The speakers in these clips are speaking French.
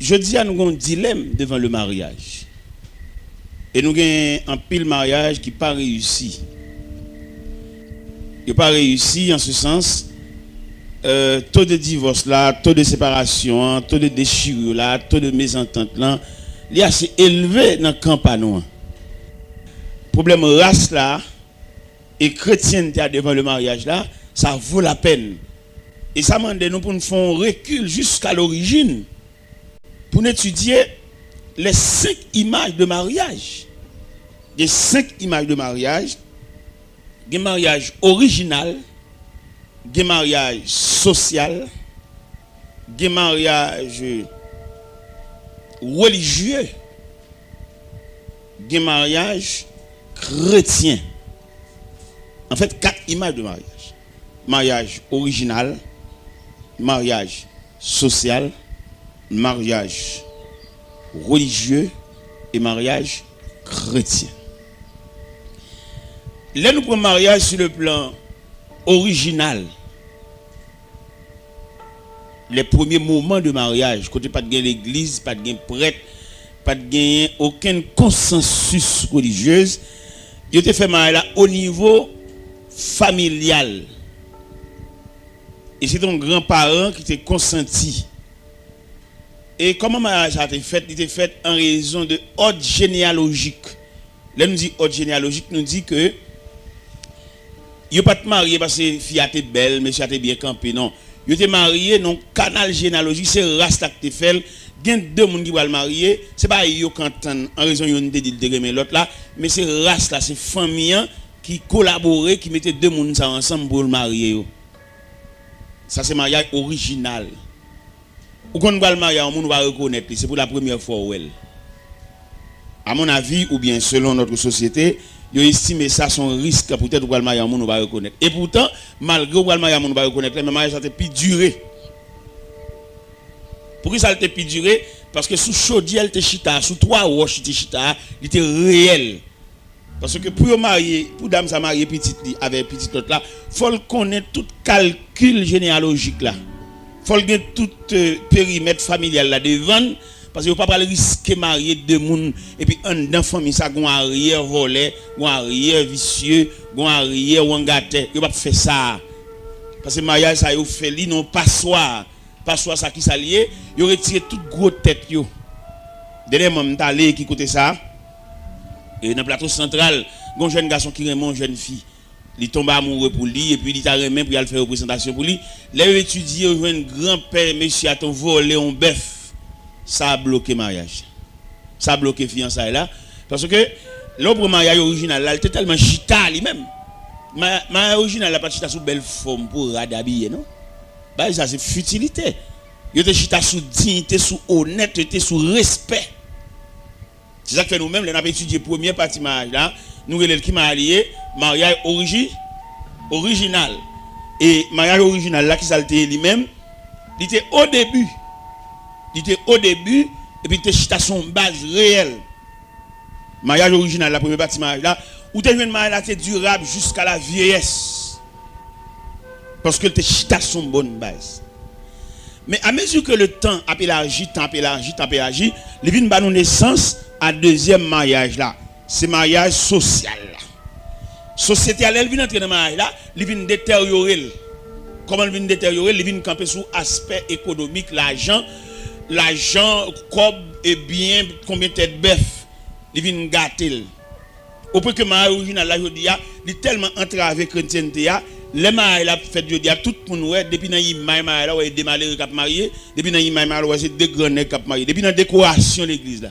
je dis à nous un dilemme devant le mariage. Et nous avons un pile mariage qui n'a pas réussi. Il n'a pas réussi en ce sens. Taux de divorce là, taux de séparation, taux de déchirure là, taux de mésentente là, il est assez élevé dans le campagne. Problème race là et chrétienté devant le mariage là, ça vaut la peine. Et ça demande nous pour nous faire un recul jusqu'à l'origine pour nous étudier les 5 images de mariage. Les 5 images de mariage, des mariages original, des mariages social, des mariages religieux, des mariages chrétiens. En fait, 4 images de mariage. Mariage original, mariage social, mariage religieux et mariage chrétien. Là, nous prenons mariage sur le plan original. Les premiers moments de mariage, côté pas de l'église, pas de prêtre, pas de aucun consensus religieux, il était fait mariage au niveau familial. Et c'est ton grand-parent qui t'a consenti. Et comment le mariage a été fait? Il était fait en raison de ordre généalogique. Là, nous dit ordre généalogique, nous dit que il n'est pas marié parce que fille était belle, monsieur était bien campé. Non. Il était marié dans le canal généalogique, c'est Rasta qui fait. Il y a 2 personnes qui vont le marier. Ce n'est pas eux qui entendent en raison de l'autre là, mais c'est Rasta, c'est famille qui collaboraient, qui mettaient 2 personnes ensemble pour le marier. Ça, c'est mariage original. Ou quand on va le marier, on va reconnaître, c'est pour la première fois. À mon avis, ou bien selon notre société, ils estiment ça son risque, peut-être que le mariage, on va reconnaître. Et pourtant, malgré que le mariage, on va reconnaître, le mariage a été plus duré. Pourquoi ça a été plus duré? Parce que sous chaudière, elle était chita, sous 3 roches, il était réel. Parce que pour marier, pour dame ça marier petite avec petite autre là, faut connaître tout calcul généalogique là. Faut connaître tout périmètre familial là devant parce que vous pas risquer marier 2 personnes et puis un dans famille ça gon arrière volé, gon arrière vicieux, gon arrière wangaté, vous pas faire ça. Parce que mariage ça yo fait li non passoire ça qui s'allié, yo retiré toute gros tête yo. Dernièrement m't'allé qui côté ça. Et dans le plateau central, il y a un jeune garçon qui remet une jeune fille. Il tombe amoureux pour lui et puis il t'a remis pour aller faire une présentation pour lui. Les étudiants, il y a un grand-père, monsieur, a volé un bœuf. Ça a bloqué le mariage. Ça a bloqué le fiançailles là. Parce que l'autre mariage original, là, il était tellement chita lui-même. Le mariage original, là, pas chita sous belle forme pour radhabiller, non? Bah, ça, c'est futilité. Il était chita sous dignité, sous honnêteté, sous respect. C'est ça que fait nous-mêmes, nous avons étudié le premier partie mariage là, nous avons qui marié, mariage original. Et mariage original là qui s'alté lui-même, il était au début. Il était au début et puis il était son base réelle. Mariage original la première partie mariage là, où tu as un mariage là durable jusqu'à la vieillesse. Parce que tu as son bonne base. Mais à mesure que le temps a élargi, il vient de nous naissance à deuxième mariage là, c'est mariage social là. Société elle vient entrer dans mariage là, il vient détériorer. Comment il vient détériorer? Il vient camper sous aspect économique, l'argent, cob et bien combien de tête bœuf, il vient gâter. Au point que mariage original là, je dis, il est tellement entravé chrétienté. Les mariages là fait je dis à tout le monde depuis dans image mariage là ouais des malheureux qui marié depuis dans image mariage ouais c'est des grands nèg qui marié depuis dans décoration l'église là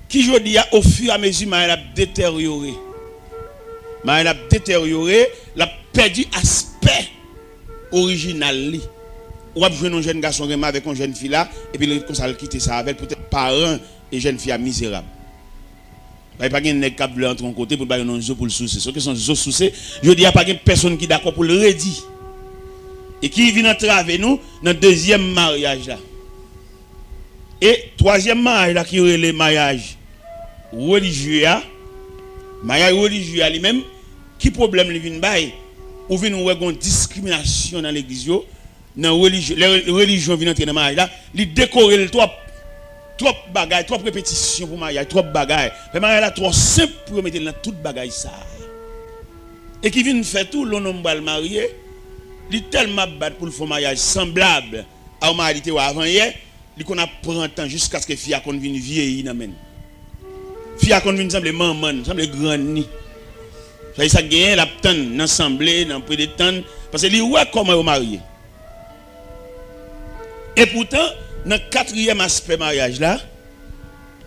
qui je dis au fur et à mesure mariage a détérioré l'a perdu aspect original li ou a jouer un jeune garçon avec une jeune fille là et puis il comme quitter ça avec peut-être parents et jeune fille misérable. Il n'y a pas de nèg qui veut entrer en côté pour bailler non zo pour le souci. Ce que sont zo souci, je dis il n'y a pas de personne qui est d'accord pour le redire. Et qui vient entraver nous dans le deuxième mariage là. Et troisième mariage là qui est le mariage religieux. Mariage religieux lui-même qui problème lui vient bailler ou vient nous une discrimination dans l'église. Nous dans religion, les religions viennent entrer dans le mariage là, ils décorent le trop bagaille, trop répétition pour mariage, trop bagaille. Le mariage là trop simple pour mettre dans toute bagaille ça. Et qui vient faire tout l'homme va le marier, il tellement battre pour le faire mariage semblable à mariage ou avant hier, il qu'on apprend temps jusqu'à ce que fille qu'on vienne vieillir dans men. Fille qu'on vienne semble maman, semble grand ni. Ça gagne la tante dans assemblée, dans près de temps parce que il ouais comment on marier. Et pourtant, dans le quatrième aspect mariage là,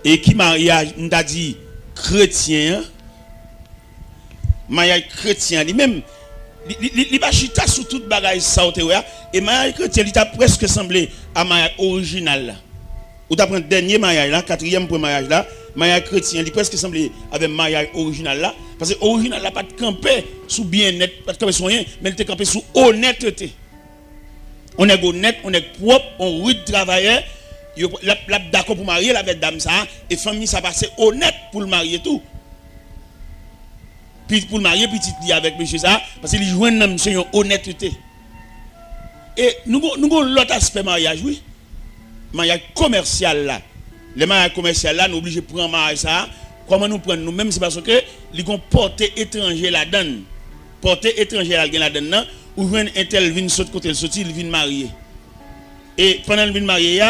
et qui mariage, on t'a dit chrétien, mariage chrétien, lui-même, il va chita sur toute bagaille ça, et mariage chrétien, il t'a presque semblé à mariage original là. Ou t'as pris le dernier mariage là, quatrième pour mariage là, mariage chrétien, il presque semblé avec mariage original là, parce que original là, pas de camper sous bien-être, pas de camper sur rien, mais il te camper sous honnêteté. On est honnête, on est propre, on rude travailleur, la d'accord pour marier avec dame ça, et famille ça passe honnête pour le marier tout. Puis pour le marier petit dit avec monsieur ça, parce qu'il joue un monsieur une honnêteté. Et nous avons l'autre aspect mariage, oui. Mariage commercial là. Le mariage commercial là, nous obligés de prendre mariage ça. Comment nous prendre nous-mêmes, c'est parce que les ont porté étranger là-dedans. Porté étranger là-dedans. Ou vient un tel vient sauter côté le sorti, il vient marier. Et pendant qu'il vient marier,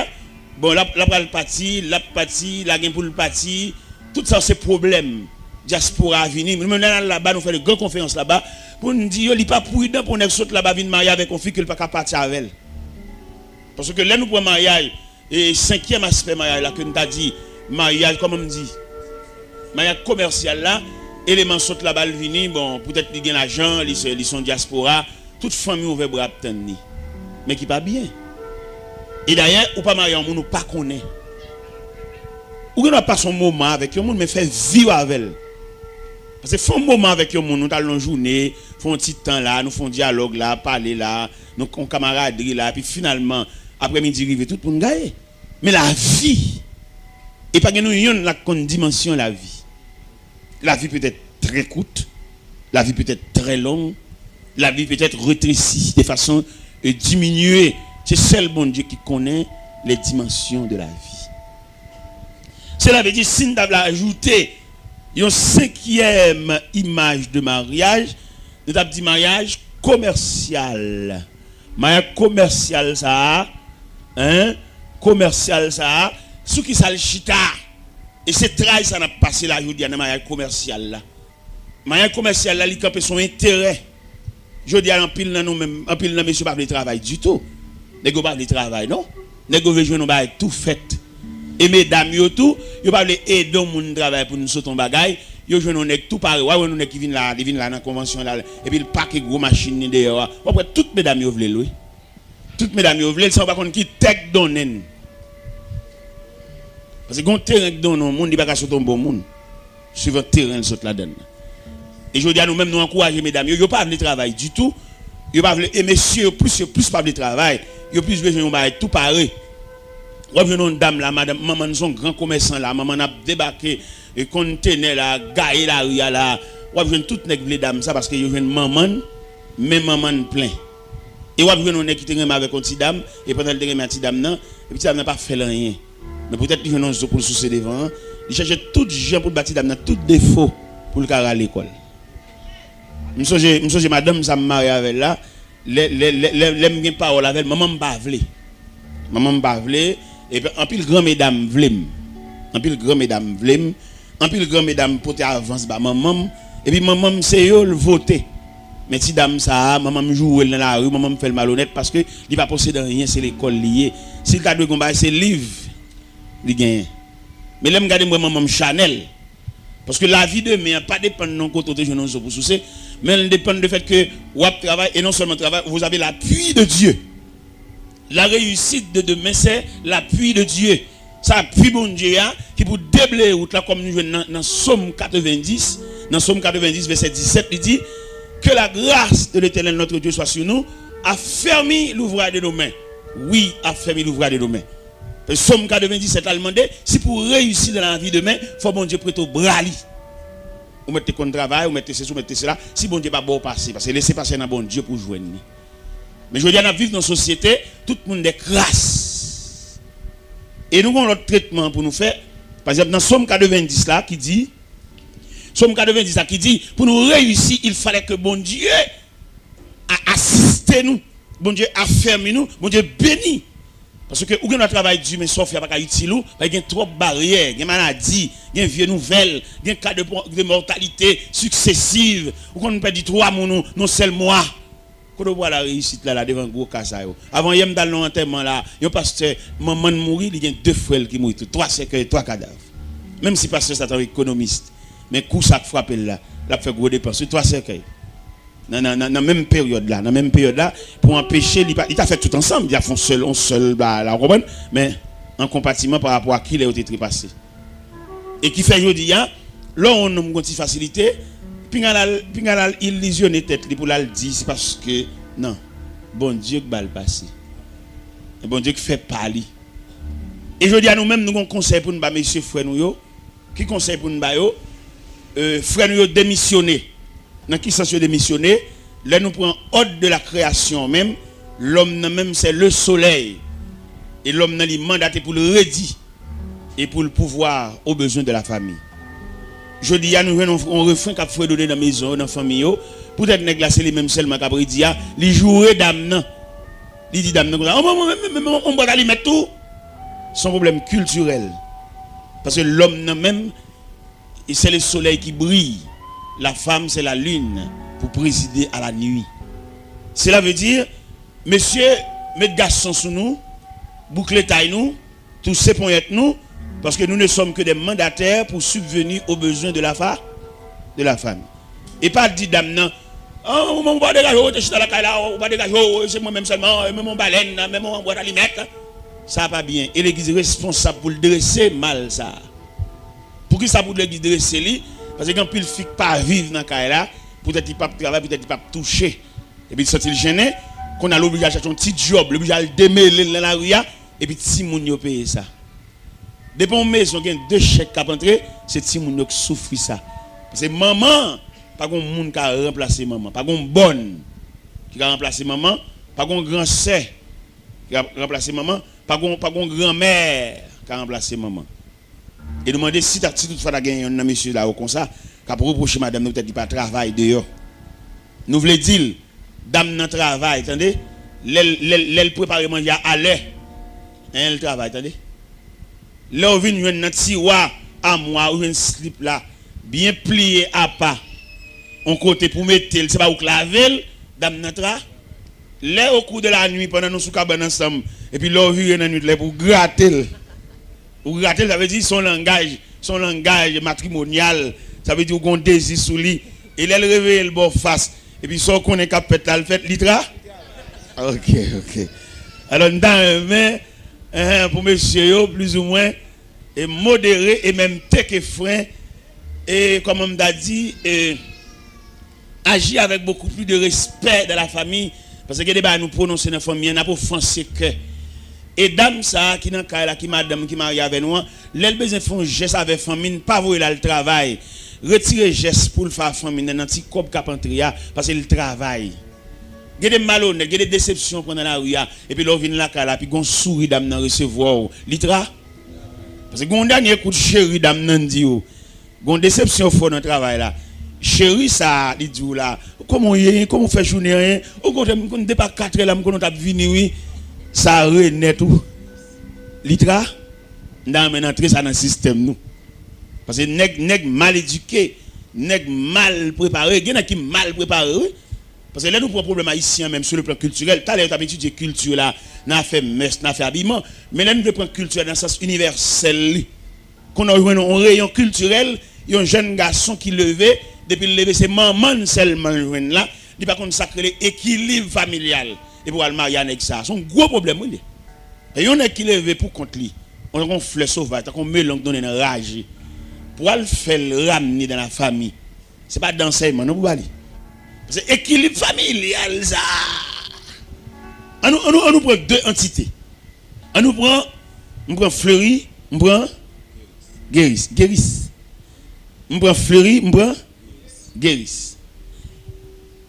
bon, la partie, la gain pour le parti, tout ça c'est problème. Diaspora venir, nous là-bas nous faisons de grandes conférences là-bas pour nous dire il n'est pas prudent pour nous sauter là-bas venir marier avec une fille qu'il pas capable partir avec elle. Parce que là nous prenons mariage et cinquième aspect mariage là que nous t'a dit mariage comme on dit. Mariage commercial là, élément saute là-bas venir bon, peut-être il gagne l'argent, ils sont diaspora. Toute famille ouvert bras tenir mais qui pas bien et d'ailleurs ou pas marié on nous pas connaît ou on pas son moment avec un monde mais fait vivre avec elle parce que font un moment avec un monde nous allons journée font un petit temps là nous font dialogue là parler là nous on camaraderie là puis finalement après-midi arrive tout pour nous gagner mais la vie et pas nous une la dimension la vie peut être très courte la vie peut être très longue. La vie peut être rétrécie de façon diminuée. C'est seul bon Dieu qui connaît les dimensions de la vie. Cela veut dire, si nous avons ajouté une cinquième image de mariage, nous avons dit mariage commercial. Mariage commercial, ça, hein? Commercial, ça, ce qui ça le chita. Et c'est très ça n'a passé là, aujourd'hui, dans le mariage commercial là. Mariage commercial là, il campe son intérêt. Je dis à un pile dans nous-mêmes, un pile dans monsieur pas de travail du tout. N'est-ce pas de travail, non? N'est-ce pas de nous tout fait. Et mesdames, yo tout, yo pas de aider mon travail pour nous sauter en bagaille. Yo je nous tout pareil. Ouais, nous qui viennent là dans la convention là. Et puis le paquet gros machine dehors. Après toutes mesdames yo veulent oui. Toutes mesdames yo veulent, sans pas qu'on qui tech donne. Parce que quand terrain donne monde il pas sauter un bon monde. Suivant terrain saute là-dedans. Et je dis à nous-mêmes, nous encourager mesdames, ils n'ont pas de travail du tout. Ils n'ont pas de et messieurs, plus pas de travail. Ils ont plus besoin de tout pareil. Vous avez une dame là, madame, maman, son grand commerçant là, maman a débarqué, et conteneur là, gaillé la rue là. Vous avez toutes les dames ça parce que vous avez une maman, mais maman plein. Et vous avez une qui te avec une petite dame, et pendant le te une petite dame, non, et petite dame n'a pas fait rien. Mais peut-être qu'ils ont un pour le soucier devant. Ils cherchent tout gens pour bâtir dame, tout défaut pour le carré à l'école. Monsieur madame ça me marie avec là l'aime bien parole avec maman m'bavle et puis en pile grand mesdames vlem en pile grand mesdames vlem en pile grand mesdames porter avance ba maman et puis maman c'est yo le voter mais si dame ça maman joue dans la rue maman me fait le malhonnête parce que il pas posséder rien c'est l'école lié s'il t'a de combat c'est livre il gagne mais l'aime garder moi maman Chanel parce que la vie de demain pas dépend de non côté de nous pour soucier mais elle dépend du fait que vous travaillez et non seulement travail, vous avez l'appui de Dieu. La réussite de demain, c'est l'appui de Dieu. Ça appuie bon Dieu qui pour déblayer route là comme nous jouons dans Somme 90, dans Somme 90 verset 17, il dit que la grâce de l'Éternel notre Dieu soit sur nous, a fermé l'ouvrage de nos mains. Oui, a fermé l'ouvrage de nos mains. Somme 97 a demandé si pour réussir dans la vie demain, il faut bon Dieu prêter au bras. Vous mettez contre travail, vous mettez ceci, vous mettez cela. Si bon Dieu pas bon passer, parce que laissez passer dans bon Dieu pour jouer. Mais je veux dire, nous vivons dans une société, tout le monde est crasse. Et nous avons notre traitement pour nous faire. Par exemple, dans Somme 90 là, qui dit, Somme 90 là, qui dit, pour nous réussir, il fallait que bon Dieu assiste nous, bon Dieu afferme nous, bon Dieu bénit. Parce que, ou bien notre travail dur, mais sauf qu'il n'y a pas utile, il y a trop de barrières, il y a maladies, il y a vieux nouvelles, il y a cas de mortalité successive, ou qu'on peut dire 3 mois, non seulement moi. Quand on voit la réussite là, devant un gros cas, avant, il y a dans l'enterrement là, il y a un pasteur, maman mourir, il y a 2 frères qui mourent, 3 cercueils, 3 cadavres. Même si pasteur c'est un économiste, mais coup ça frappe là, il a fait gros dépenses, 3 cercueils. Dans la même période là, pour empêcher, il a fait tout ensemble, il a fait un seul, la comprendre, mais en compartiment par rapport à qui il a été trépassé. Et qui fait aujourd'hui, là on a une facilité, puis il a illusionné tête pour la dire, c'est parce que, non, bon Dieu qui va le passer. Bon Dieu qui fait parler. Et je dis à nous-mêmes, nous avons un conseil pour nous, messieurs frères nous, qui conseille pour nous, frères nous démissionner. Dans qui sens démissionner, là nous prenons ordre de la création même, l'homme même c'est le soleil. Et l'homme n'a mandaté pour le redire et pour le pouvoir aux besoins de la famille. Je dis à nous on refrain qu'a fait donner dans la maison, dans la famille, peut-être néglacer les mêmes seulement qu'a dit, les jouer dame. Il dit dame, on va aller mettre tout. Son problème culturel. Parce que l'homme même, c'est le soleil qui brille. La femme, c'est la lune pour présider à la nuit. Cela veut dire, messieurs, mettez garçons sous nous, bouclez taille nous, tous ces points nous, parce que nous ne sommes que des mandataires pour subvenir aux besoins de la femme. Et pas dire dame, non, oh, on va dégager, on va dégager, c'est moi-même seulement, même mon baleine, même mon boîte à mettre. Ça va pas bien. Et l'église est responsable pour le dresser mal ça. Pour qui ça pour l'église dresser lui? Parce que quand il ne fait pas vivre dans ce là, peut-être qu'il ne peut pas travailler, peut-être qu'il ne peut pas toucher. Et puis, il gêné, qu'on a l'obligation de faire un petit job, l'obligation de démêler dans la rue, et puis, si moun yo paye ça. Depuis une maison, il y a 2 chèques qui sont entrés, c'est si moun yo qui souffre ça. Parce que maman, pas qu'on moun qui a remplacé maman, pas qu'on bonne qui a remplacé maman, pas qu'on grand sœur qui a remplacé maman, pas qu'on grand-mère qui a remplacé maman. Et demander si toutefois tu as gagné un monsieur là comme ça, qu'a reproché madame, nous peut-être pas travail dehors. Nous voulons dire, dame dans travail, attendez, l'elle prépare manger à l'heure. Elle travaille, attendez. Là, on vient un tiroir à moi, ou un slip là, bien plié à pas. On côté pour mettre, c'est pas où claver, dame dans travail. Là, au cours de la nuit, pendant nous sous cabane ensemble, et puis là, on vient une nuit pour gratter. Ou gratter, ça veut dire son langage matrimonial, ça veut dire qu'on désire sous lui. Et elle réveille le bon face. Et puis, son qu'on est capable de faire, l'itra. Ok. Alors, dans pour monsieur, plus ou moins, et modéré, et même tech et frein, et comme on m'a dit, agir avec beaucoup plus de respect dans la famille, parce que débat nous prononcer dans la famille, on n'a pas offensé que. Et dame ça qui dans cas là qui madame qui marie avec nous, l'elle besoin font geste avec famille, pas voyer là le travail. Retirer geste pour le faire famille dans petit cob cap entria parce que le travail. Il y a des malhonnêtes, il y a des déceptions pendant la rue et puis là vient là là puis gon souris dame dans recevoir litra. Parce que gon dernier coup de chéri dame nan di yo. Gon déception fort dans le travail là. Chéri ça dit là, comment fait journée rien? Au contraire, on n'est pas 4 là, on t'a venu oui. Ça renaît tout. Litra, nous avons entré ça dans le système nous. Parce que nèg mal éduqué, nèg mal préparé, il y en a qui mal préparé. Parce que là nous avons un problème haïtien même sur le plan culturel. Tu as étudié culture là, nous avons fait messe, nous avons fait habillement, mais là nous devons prendre culture dans le sens universel. Quand on a un rayon culturel, il y a un jeune garçon qui levait, depuis le lever c'est maman seulement là, il pas contre sacré l'équilibre familial. Et pour le mariage avec ça, c'est un gros problème. Et on est qui levé pour contre lui. On a un fleur sauvage, on met l'ongle donner une rage. Pour le faire ramener dans la famille. Ce n'est pas d'enseignement, non, pour aller. C'est équilibre familial, ça. On nous prend 2 entités. On nous prend Fleury, on prend Guéris. On prend Fleury, on prend Guéris.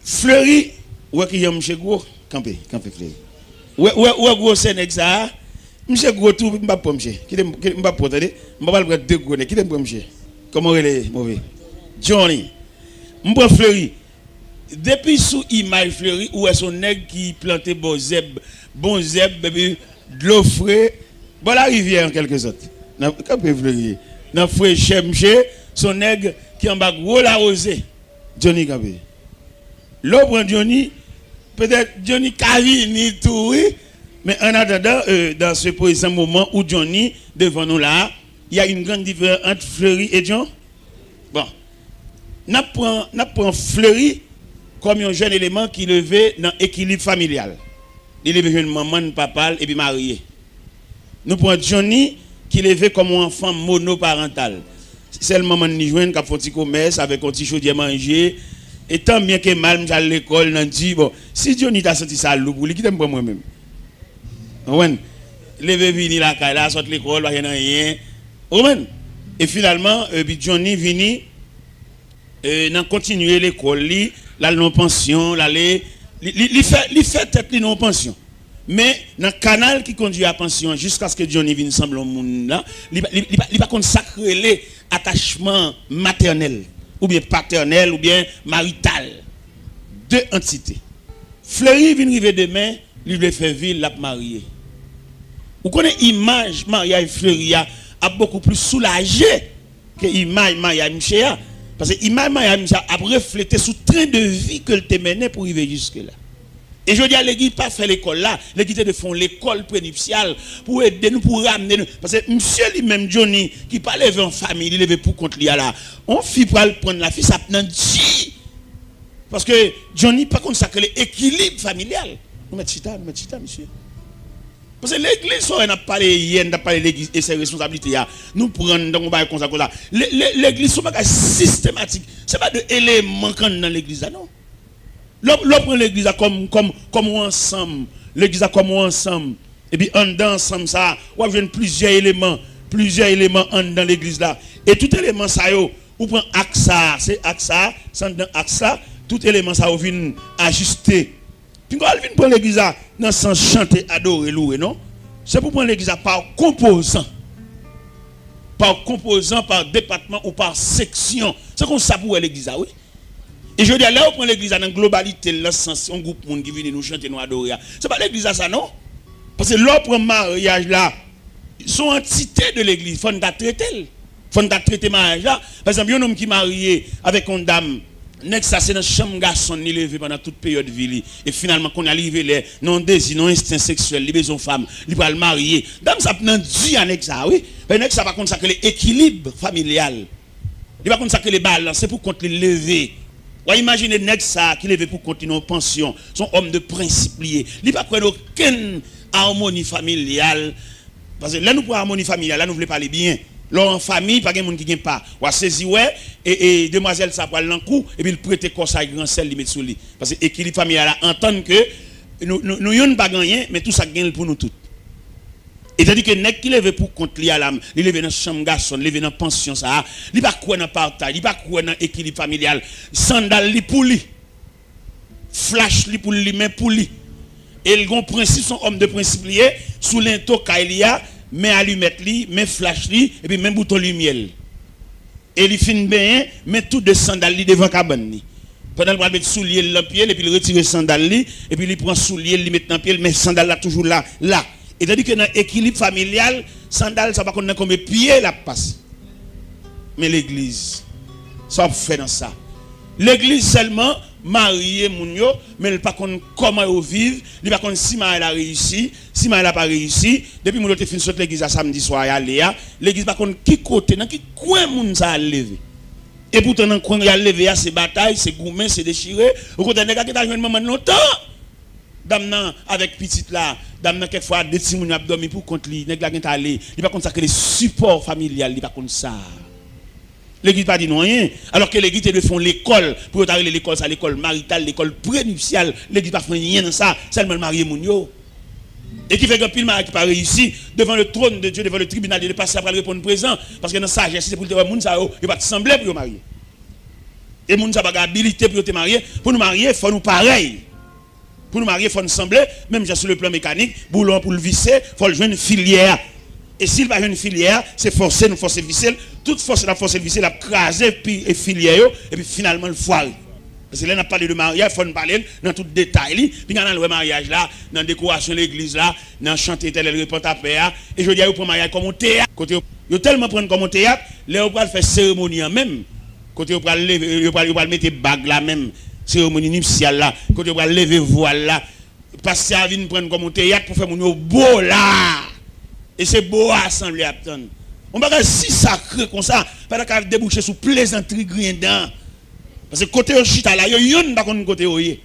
Fleury, ouais, qui y a un monsieur gros. campé Fleury. Ouais gros Sénègue ça. Monsieur gros tout m'pa pas monsieur. Qui m'pa pas attendez, m'pa pas prendre deux gros qui m'pa monsieur. Comment relais mauvais. Johnny. M'pa Fleury. Depuis sous image Fleury où est son nègre qui plantait bon zeb de l'eau frais bon la rivière en quelque sorte. Dans campé Fleury. Dans frère Chemché son nègre qui en bas gros la rosée. Johnny campé. L'eau prend Johnny peut-être Johnny Cavini tout oui. Mais en attendant, dans ce présent moment où Johnny, devant nous là, il y a une grande différence entre Fleury et John. Bon, nous prenons Fleury comme un jeune élément qui levait dans l'équilibre familial. Il levait une maman, papa et puis marié. Nous prenons Johnny qui levait comme un enfant monoparental. C'est le maman qui joue, qui a fait un petit commerce avec un petit chaudier manger. Et tant bien que mal, à l'école, nous dit, bon, si Johnny t'a senti ça, il quitte moi-même. Les bébés la caille sortent l'école, rien. Et finalement, Johnny vini continuer l'école, la non pension, il fait tête non pension. Mais dans le canal qui conduit à la pension jusqu'à ce que Johnny vienne semble au monde là, il va consacrer les attachements maternels ou bien paternels ou bien marital. Deux entités. Fleury vient arriver demain, il veut faire ville la mariée. Vous connaissez l'image mariage Fleury a beaucoup plus soulagé que l'image mariage Michéa. Parce que l'image mariage Michéa a reflété sur le train de vie que le mené pour arriver jusque-là. Et je dis à l'église, pas faire l'école là, l'église de font l'école prénuptiale pour aider nous, pour ramener nous. Parce que monsieur lui-même, Johnny, qui pas levé en famille, il levé pour contre lui là. On fit pas prendre la fille, ça prend dit. Parce que Johnny, pas contre ça que l'équilibre familial. Nous mettons chita, monsieur. Parce que l'église, on a parlé hier, on a parlé de l'église et ses responsabilités. Nous prenons dans le comme ça. L'église, c'est pas systématique. Ce n'est pas de éléments dans l'église, non. L'on prend l'église comme ensemble. L'église comme ensemble. Et puis, en dedans, ensemble, ça, on a plusieurs éléments dans l'église là. Et tout élément, ça, on prend AXA, c'est AXA, sans dans AXA, tout élément, ça, on vient ajuster. Puis quand on vient prendre l'église dans le sens chanter, adorer, louer, non? C'est pour prendre l'église par composant. Par composant, par département ou par section. C'est comme ça pour l'église, oui. Et je dis, là, on prend l'église dans la globalité, dans le sens, un groupe de monde qui vient nous chanter, nous adorer. Ce n'est pas l'église ça, non? Parce que là, pour mariage là, sont entités de l'église. Il faut traiter. Il faut traiter mariage là. Par exemple, un homme qui est marié avec une dame. Next, ça c'est dans chambre garçon ni levé pendant toute période de vie et finalement qu'on arrive les non désir non instinct sexuel les besoins femmes il va le marier dame ça prend Dieu avec ça oui mais next ça va consacrer l'équilibre familial il va consacrer les balances c'est pour compte les lever ouais imaginez next ça qui levé pour continuer en pension son homme de principe lié il va prendre aucune harmonie familiale parce que là nous pour harmonie familiale là nous voulons parler bien. Là en famille, pas de monde qui gagne pas. Ou saisi ouais et demoiselle ça prend l'encou et puis il prête corps ça grand sel li met sur lui parce que équilibre familial là entendre que nous yon pas gagner mais tout ça gagne pour nous toutes. Et tandis que nèg qui lève pour compte li à l'âme, il lève dans chambre garçon, lève dans pension ça, il pas quoi dans partage, il pas quoi dans équilibre familial, sandal li pour lui. Flash li pour lui mais pour lui. Et le grand principe son homme de principe lié sous l'into kailia mais allumette li, mais flash li, et puis même bouton lumière. Et il fin bien, mais tout de sandales li devant cabane li. Pendant le mettre soulier dans pied, et puis il retire sandales li, et puis il prend soulier, il met dans pied, mais sandales là toujours là. Et tandis que dans l'équilibre familial, sandales ça va qu'on a combien pieds la passe. Mais l'église, ça fait dans ça. L'église seulement marié moun yo mais il pas connait comment ils vivent, il pas connait si elle a réussi, si elle a pas réussi. Depuis moun te fin sortir l'église à samedi soir aller l'église pas connait qui côté dans qui coin moun ça lever. Et pourtant dans coin y a lever c'est bataille, c'est goumen, c'est déchiré. Au côté nèg qui t'a joindre maman longtemps. Dame nan avec petite là, dame nan quelquefois des petits moun a dormi pour contre lui, nèg la gen aller, il pas connait ça que les supports familial, il pas connait ça. L'église pas dit non rien. Alors que l'église de font l'école pour t'arriver l'école ça l'école maritale, l'école prénuptiale, l'église pas fait rien dans ça, seulement marier moun yo. Et qui fait que pile mari qui pas réussi devant le trône de Dieu, devant le tribunal de passer après répondre présent parce que dans sagesse c'est pour te moun ça il pas te sembler pour marier. Et moun ça pas habilité pour te marier, pour nous marier, faut nous pareil. Pour nous marier, il faut nous sembler, même sur le plan mécanique, boulon pour le visser, il faut le jouer une filière. Et s'il va jouer une filière, c'est forcer, nous forcer visser. Toute force, la force visser, la craser, puis filière, et puis finalement le foire. Parce que là, on a parlé de mariage, il faut nous parler dans tout détail. Puis dans le mariage là, dans la décoration de l'église là, dans chanter tel le report à paix. Et je dis, vous prenez mariage comme un théâtre. Vous tellement prendre comme un théâtre, là, vous allez faire cérémonie en même. Côté vous allez mettre bague là même, cérémonie nuptiale là. Côté vous allez lever voile là. Parce que ça vient prendre comme un théâtre pour faire mon beau là. Et c'est beau à assembler à attendre. On va si sacré comme ça, pas qu'à déboucher sous plaisanterie grindant. Parce que côté au chita là, il y a un pas côté au yé.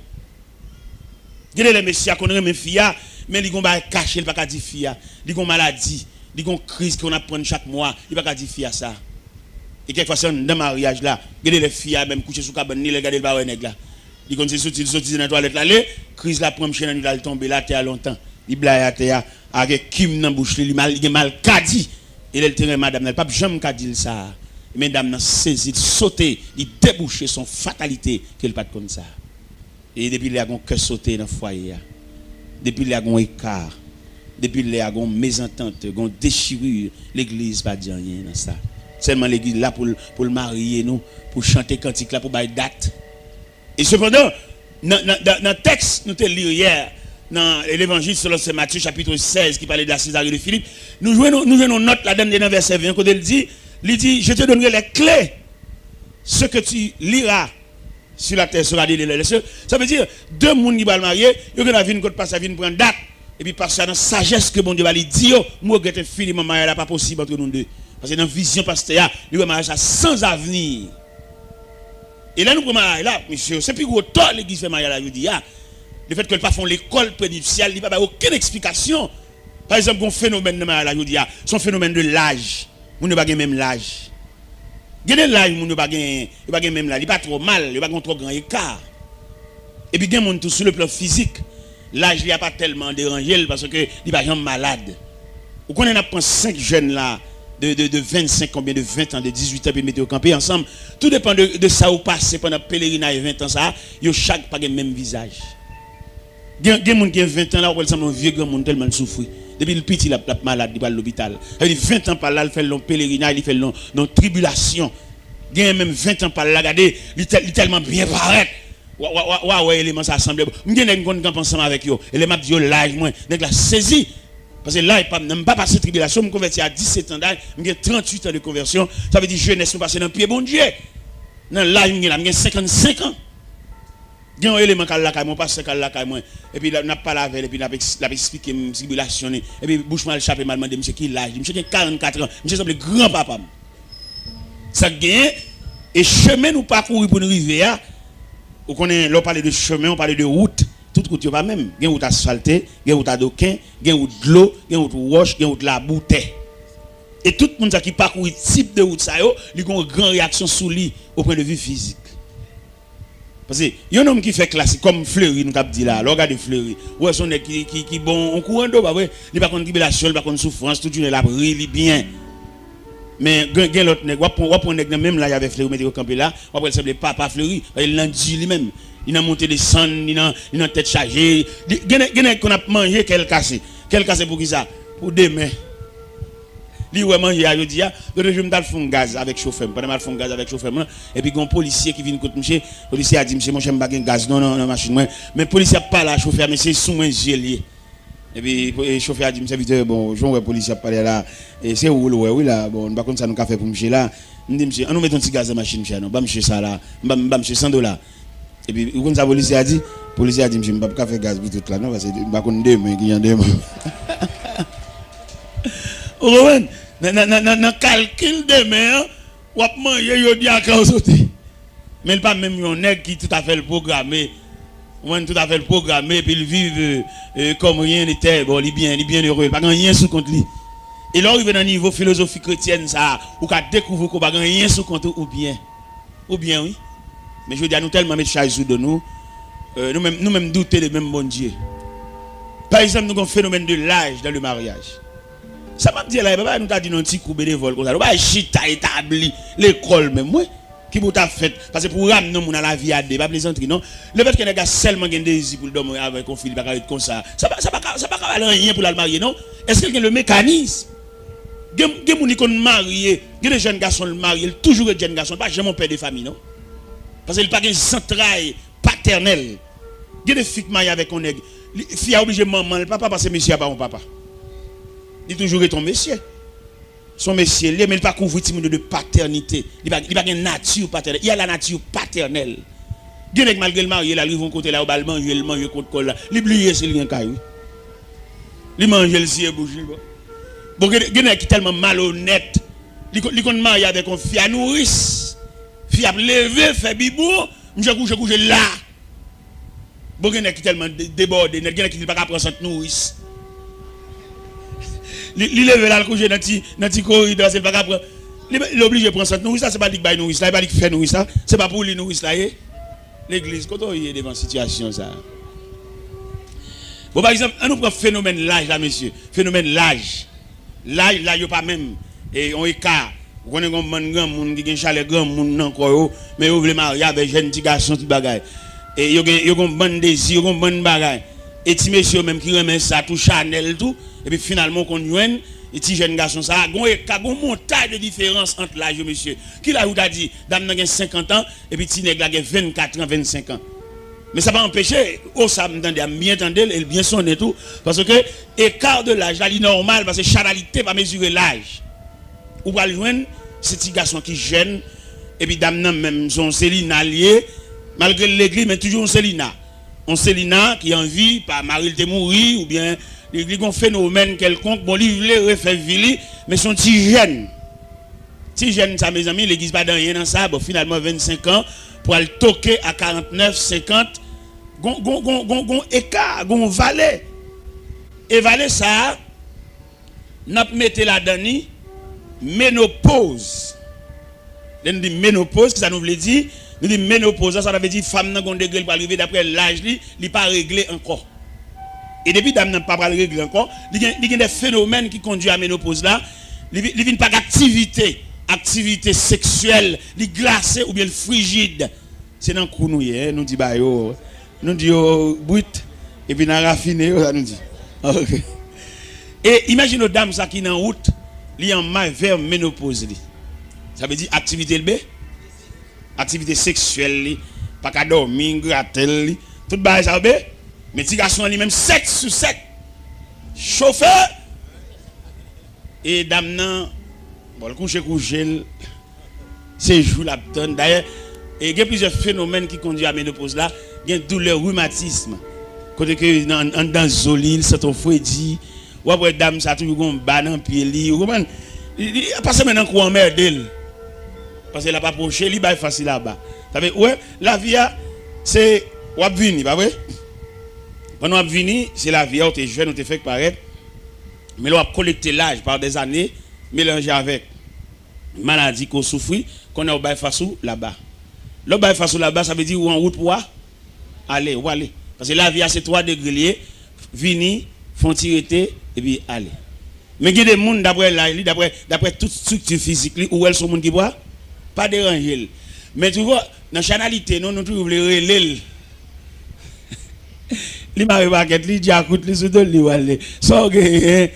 Il y a les messieurs qui ont mes filles, mais ils ont caché, ils ne peuvent pas dire filles. Ils ont maladie, ils ont crise qu'on apprend chaque mois, ils ne peuvent pas dire filles ça. Et quelquefois, c'est dans le mariage là, il y a les filles même couchées sous cabane, ils regardent le baron nègre là. Ils ont sorti dans la toilette là, crise la prend chaîne, il va tomber là, terre longtemps. Il blague à terre, avec Kim dans la bouche, il a mal kadi. Et le terrain, madame, n'a pas jamais kadi ça. Mesdames, saisi, sauté, il débouché son fatalité qu'elle pas comme ça. Et depuis il y a un cœur sauté dans le foyer. Depuis il y a un écart. Depuis il y a une mésentente, une déchirure. L'église pas dire rien dans ça. Seulement l'église là pour le marier nous, pour chanter cantique là, pour bailler date. Et cependant, dans le texte, nous te lire hier, dans l'évangile selon Saint Matthieu, chapitre 16, qui parlait de la Césarée de Philippe, nous jouons une note là-dedans dans verset 20, quand il dit, je te donnerai les clés. Ce que tu liras sur la terre sera délié les cieux. Ça veut dire, deux personnes qui vont le marier, ils vont venir quand passe à venir prendre date. Et puis par ça, dans la sagesse que bon Dieu va lui dire, moi, je vais finir mon mariage, pas possible entre nous deux. Parce que dans la vision pasteur, le mariage sans avenir. Et là, nous prenons mariage là, monsieur, c'est plus gros tort l'église fait mariage là, je dis, le fait qu'elle ne pas font l'école prénuptiale, il n'y a pas aucune explication. Par exemple, un phénomène de mariage là, je dis, son phénomène de l'âge. Nous ne pas même l'âge. Il y a l'âge, nous ne pas même l'âge. Il n'est pas trop mal, il n'est pas trop grand écart. Et puis, il y a tout sur le plan physique. L'âge, il n'y a pas tellement dérangé parce qu'il n'est pas malade. Vous connaissez, on a 5 jeunes là, de 25, combien de 20 ans, de 18 ans, puis mettez au camper ensemble. Tout dépend de ça ou passé pendant le pèlerinage 20 ans, ça, ils ont chaque pas le même visage. Il y a des gens qui ont 20 ans là, où ils sont vieux, gens tellement souffrent. Depuis le petit, il est malade, il va à l'hôpital. Il fait 20 ans par là, il fait long pèlerinage, il fait long tribulation. Il y a même 20 ans par là, regardez, il est tellement bien paraît. Ouais, élément ça assemblé. Je suis un ensemble avec eux. Et les m'a dit, l'âge, moi, je l'ai saisi. Parce que là, je n'ai pas passé de tribulation, je me convertis à 17 ans d'âge, j'ai 38 ans de conversion. Ça veut dire jeunesse, je passé dans le pied, bon Dieu. Dans l'âge, j'ai 55 ans. Il y a un élément qui est là, mon pasteur qui est là, et puis, on n'a pas lavé, et puis, on a expliqué ma tribulation. Et puis, Bouchement le chapeau m'a demandé, monsieur, qui l'âge? Monsieur, qui a 44 ans. Monsieur, semble grand-papa. Ça gagne, et chemin nous parcourir pour nous arriver. On parle de chemin, on parle de route. Toute route, pas même. Il y a une route asphaltée, il y a une route à doquin, il y a une route de l'eau, il y a une route roche, il y a une route de la bouteille. Et tout le monde qui parcourt ce type de route, il y a une grande réaction sur lui au point de vue physique. Parce que il y a un homme qui fait classique, comme Fleury, nous avons dit là, regardez Fleury. Ouais, son qui bon, on courant d'eau, il n'y a pas de tribulation, il n'y a pas de souffrance, tout le monde là, il bien. Mais il y a l'autre nègre, même là, il y avait Fleury, mettez au campé là, on va s'appeler Papa Fleury, il l'a dit lui-même. Il a monté des sangs, il a tête chargée. Il y a qu'on a mangé, qu'elle casse. Qu'elle casse pour qui ça? Pour demain. Il a mangé, il dit, je vais me faire gaz avec le chauffeur. Je vais me faire gaz avec le chauffeur. Et puis, il y a un policier qui vient contre monsieur. Le policier a dit, monsieur, moi, je ne vais pas gaz. Non, machine. Mais le policier n'a pas là, le chauffeur, mais c'est sous moi, gelé. Et puis, le chauffeur a dit, monsieur, bon, je vois le policier parler là. Et c'est où, oui, là. Bon, par contre, ça nous a fait pour monsieur là. Je dis, monsieur, on nous met un petit gaz dans la machine, monsieur. Non, pas monsieur ça là. Monsieur 100 $. Et puis, quand le policier a dit, monsieur, je ne vais pas faire gaz pour tout là. Non, parce que je ne vais pas faire deux mains, il y a deux mains. Vous comprenez? Dans le calcul de mains, on va manger, il y a des gens sauter. Mais il n'y a pas même un nègre qui tout à fait le programmé. Tout à fait le programmé, puis il vit comme rien n'était. Bon, il est bien heureux. Il n'y a pas rien sous compte lui. Et là, il est dans le niveau philosophie chrétienne, ça, ou qu'à découvrir qu'on n'a rien sous compte ou bien. Ou bien, oui. Mais je veux dire, nous tellement mettre charge sous de nous, nous-mêmes douter de même bon Dieu. Par exemple, nous avons un phénomène de l'âge dans le mariage. Ça m'a dit là, nous avons dit un petit coup bénévole comme ça. Nous avons chita établi l'école même, oui. qui vous t'a fait parce que pour ramener mon à la vie à des pas plaisanterie non le fait que les gars seulement gagne des désir pour dormir avec un fil pas comme ça ça pas rien pour la marier non est-ce qu'il y a le mécanisme gen moun qui marié gen des jeunes garçons le marié toujours des jeunes garçons pas jamais mon père de famille non parce qu'il pas gagne central paternel gen des filles mariées avec un nègre fille a obligé maman le papa parce que monsieur pas mon papa il toujours ton monsieur son monsieur, mais il pas couvrir de paternité. Il pas une nature paternelle. Il y a la nature paternelle. Dieu malgré le marié, il arrive un côté là, il mange contre col là. Il oublie c'est rien caillou. Il mange le ciel bougie. Bon, il est tellement malhonnête. Il est marié avec une fille à nourrice. Fille à lever, fait bibou, je couche là. Bon, il est tellement débordé, il est pas prendre cette nourrice. Il lève là, le coucher dans le corridor, c'est pas grave. Il est obligé de prendre cette nourrice, c'est pas dit que nourrice, c'est pas dit que fait nourrice, c'est pas pour les nourrice là. L'église, quand on est devant situation ça. Bon, par exemple, on nous prend phénomène l'âge là, monsieur. Phénomène l'âge. L'âge là, il n'y a pas même. Et on écart. On connaît un grand monde qui a un chalet grand monde encore, mais il veut marier avec un petit garçon, tout bagaille. Et il y a un bon désir, il y a un bon bagaille. Et petit monsieur même qui remet ça, tout Chanel, tout. Et puis finalement, qu'on y et petit jeune garçon, ça a une montagne de différence entre l'âge et monsieur. Qui l'a dit, dame n'a 50 ans, et puis petit nègre a 24 ans, 25 ans. Mais ça va empêcher, ça me tendait à bien entendre, et bien sonner tout. Parce que écart de l'âge, là, il est normal, parce que charalité va mesurer l'âge. Ou va le joindre, ce petit garçon qui jeune, et puis dame n'a même son Célina lié, malgré l'église, mais toujours un Célina. Un Célina qui a envie, par Marie de mourir, ou bien. Il y a un phénomène quelconque, bon, il voulait refaire vili, mais son petit jeune. Petit jeune, ça, mes amis, l'église pas dans rien dans ça, bon, finalement, 25 ans, pour aller toquer à 49, 50, gon écart, gon valet. Et valet, ça, n'a pas mis là-dedans, ménopause. Nous dit ménopause, ça nous veut dire, nous dit ménopause, ça veut dire femme n'a pas de degré pour arriver d'après l'âge, il n'est pas réglé encore. Et depuis dame n'a pas régler encore, il y a des phénomènes qui conduisent à la ménopause là, il n'y a pas d'activité sexuelle, il glacé ou bien frigide. C'est dans le coup nous dit bah yo, nous dit brut et puis n'a raffiné nous dit. Okay. Et imagine une dame ça qui est en route, il est en main vers ménopause. Ça veut dire activité le B, activité sexuelle, pas qu'à dormir, gratter, tout bah ça B. Mais petit garçon lui-même 7 sur 7. Chauffeur. Et dame nan, bon, le coucher, c'est jour la donne. D'ailleurs, il y a plusieurs phénomènes qui conduisent à la ménopause là. Il y a douleur, rhumatisme. Côté que dans Zolil, c'est ton fouet-dit. Ou après dame, ça a toujours un bas dans le pied. Il a passé maintenant qu'on emmerde d'elle. Parce qu'elle n'a pas approché, il est facile là-bas. Ouais, la vie, c'est. Ou à venir, pas vrai? Quand on a venu, c'est la vie, on est jeune, on est fait paraître. Mais on a collecté l'âge par des années, mélangé avec maladie qu'on souffre, qu'on a au bail face là-bas. Le bail face là-bas, ça veut dire ou en route pour aller, ou aller. Parce que la vie, c'est 3 degrés, venir, font tirer et puis aller. Mais il y a des gens, d'après toute structure physique, où elles sont les gens qui boivent, pas déranger. Mais tu vois, dans la chanalité, nous trouvons les relais. Les maris les diacoutes, les soudons, les walés. So, relais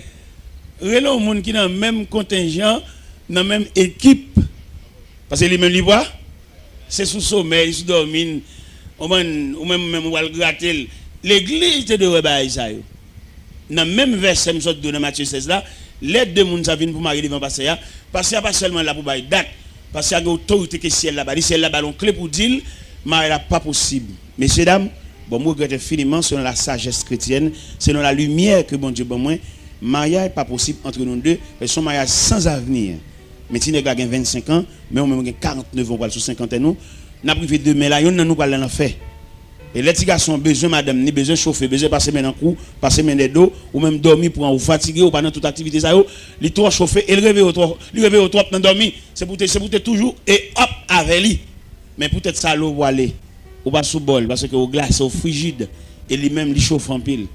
monde qui dans le même contingent, dans la même équipe. Parce que les mêmes bois, c'est sous sommeil, sous dormir, ou même ou gratter. L'église de rebaille ça. Dans le même verset, dans Matthieu 16 là, les deux monde ça viennent pour marier devant passer. Parce qu'il n'y a pas seulement là pour bailler date. Parce qu'il y a une autorité qui est ciel là-bas. C'est là-bas, une clé pour dire, marier là pas possible. Messieurs, dames, bon, moi, je regrette infiniment selon la sagesse chrétienne, selon la lumière que bon Dieu bon moi, mariage n'est pas possible entre nous deux, parce que son mariage sans avenir. Mais si nous avons 25 ans, mais on a 49 ans, sur 50 ans, nous avons privé de mais là, nous pas l'en faire. Et les petits garçons ont besoin, madame, ni besoin de chauffer, besoin de passer maintenant coup, passer maintenant dos, ou même dormir pour vous fatiguer, ou pendant toute activité, ça, les trois chauffer, et le réveil au trois, dans dormir, c'est pour te toujours, et hop, avec lui. Mais peut-être ça, l'eau va aller, ou pas sous bol, parce que au glace, au frigide, et lui-même, il chauffe en pile.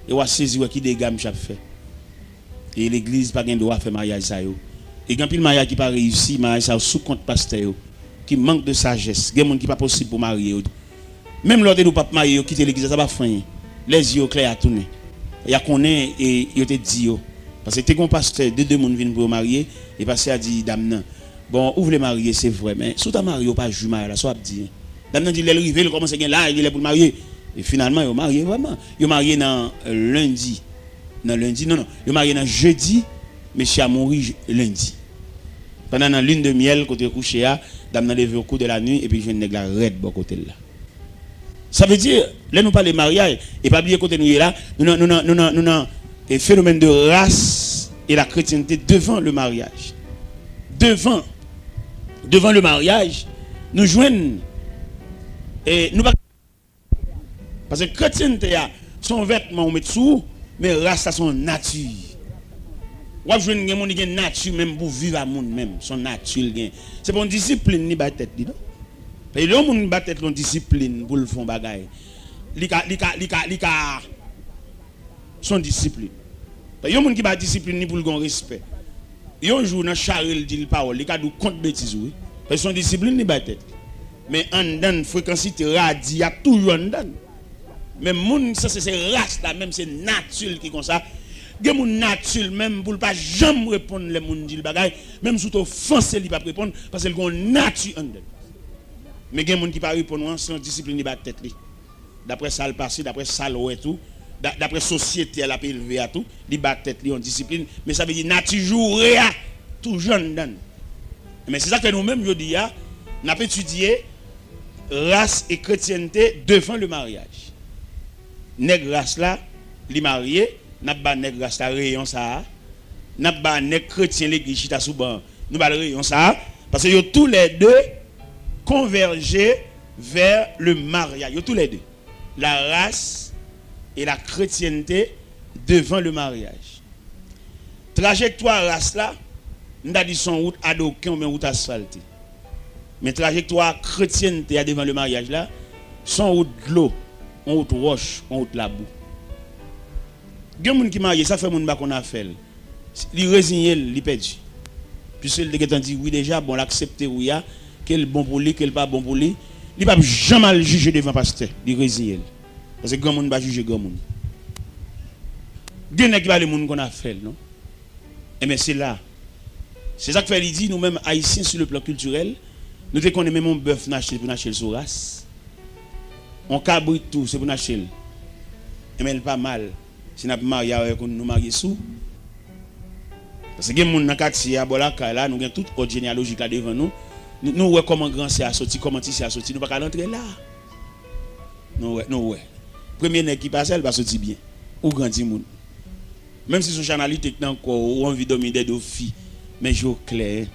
Et on va saisir qui des gammes chaque fait. Et l'église, pas de droit faire mariage, ça, et quand il mariage qui pas réussi, mariage, ça, sous compte pasteur, qui manque de sagesse. Il y a des gens qui pas possible pour marier. Même lorsque nous pas marier, quitter l'église, ça va faire. Les yeux clairs à tourner. Il y a qu'on est et il te dit parce que t'es un pasteur deux personnes viennent pour marier et pasteur a dit dame non. Bon, ouvre les marier c'est vrai mais sous ta marié pas jumeau là soit dit. Dame dit elle rivé, il commence à gagner là, il est pour marier et finalement il marié vraiment. Il marié dans lundi. Non, il marié dans jeudi, monsieur a mouru lundi. Pendant la lune de miel côté couché à dame n'a levé au cours de la nuit et puis je viens nèg la red bon côté là. Ça veut dire, là nous parlons de mariage, et pas oublier côté nous là, nous avons un phénomène de race et la chrétienté devant le mariage. Devant le mariage, nous joignons, et nous parce que chrétienté, son vêtement, on met sous, mais race, son nature. Ou joindre des gens qui ont une nature même pour vivre à monde même, son nature. C'est pour une discipline, ni tête. Et les gens qui battent leur discipline pour le faire bagaille. Lika son discipline. Il y a des gens qui battent discipline pour le respect. Il y a un jour dans Charles dit parole, il a du compte bêtise oui. Parce que son discipline ni battent. Mais en dedans fréquence radie a toujours en dedans. Même moun ça c'est race là même c'est nature qui comme ça. Il y a des nature même pour pas jamais répondre les moun dit le bagaille, même sous offense il pas répondre parce qu'il a une nature en dedans. Mais il y a des gens qui ne parlent pas sans discipline de tête. D'après ça, le passé, d'après ça, le tout, d'après la société, elle a élevé à tout, ils battent tête, ils ont discipline. Mais ça veut dire nature tout jeune. Mais c'est ça que nous-mêmes, je dis, nous avons étudié race et chrétienté devant le mariage. Nèg race là, les mariés, nous avons nèg race là, rayon ça. Nous avons nèg chrétien l'église chita souban. Nous avons rayon ça. Parce que tous les deux converger vers le mariage. Tous les deux. La race et la chrétienté devant le mariage. Trajectoire race là, nous avons dit son route adoquée ou bien route asphaltée. Mais trajectoire chrétienté devant le mariage là, son route de l'eau, on route roche, on route la boue. Il y a des gens qui marient, ça fait mon qu'on a fait. Il résigné, il perdu. Puis il dit oui déjà, bon l'accepter oui ya. Quel bon pour lui, quel pas bon pour lui. Il ne va jamais le juger devant le pasteur. Il résigne. Parce que grand monde va juger grand monde. Il y a qui va le monde qu'on a fait, non? Et mais c'est là. C'est ça que fait il dit, nous-mêmes haïtiens sur le plan culturel, nous te connaissons même un bœuf naché pour nacher sur race. On cabrit tout, c'est pour nacher. Et mais il pas mal. Si nous marié avec nous marier sous. Parce que les gens dans le quartier, nous avons toute autre généalogie là devant nous. Nous voyons comment grand c'est à sortir, comment c'est à sortir. Nous ne pouvons pas rentrer là. Nous voyons. Premier nez qui passe, elle va sortir bien. Ou grandi moun. Même si son chanalité est encore, ou envie de dominer des filles, mais je clair.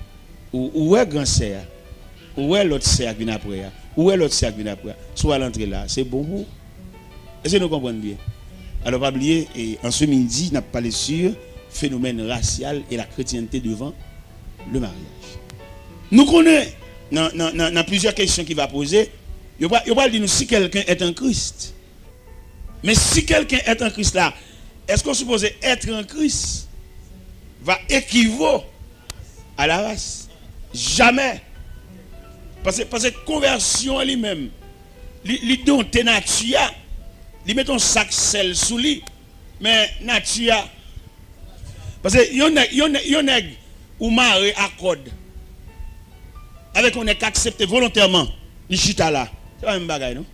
Où est grand c'est? Où est l'autre c'est qui vient après? Où est l'autre c'est qui vient après? Soit à l'entrée là, c'est bon pour. Est-ce que nous comprenons bien? Alors, pas oublier, en ce midi, nous avons parlé sur le phénomène racial et la chrétienté devant le mariage. Nous connaissons dans plusieurs questions qu'il va poser. Il va dire si quelqu'un est en Christ. Mais si quelqu'un est en Christ là, est-ce qu'on suppose être en Christ va équivaut à la race? Jamais. Parce que conversion elle-même, il donne tes nature, il met ton sac sel sous lui, mais nature. Parce que yon a ou maré accorde. Avec on est accepté volontairement, il chita là. C'est pas même bagaille, non?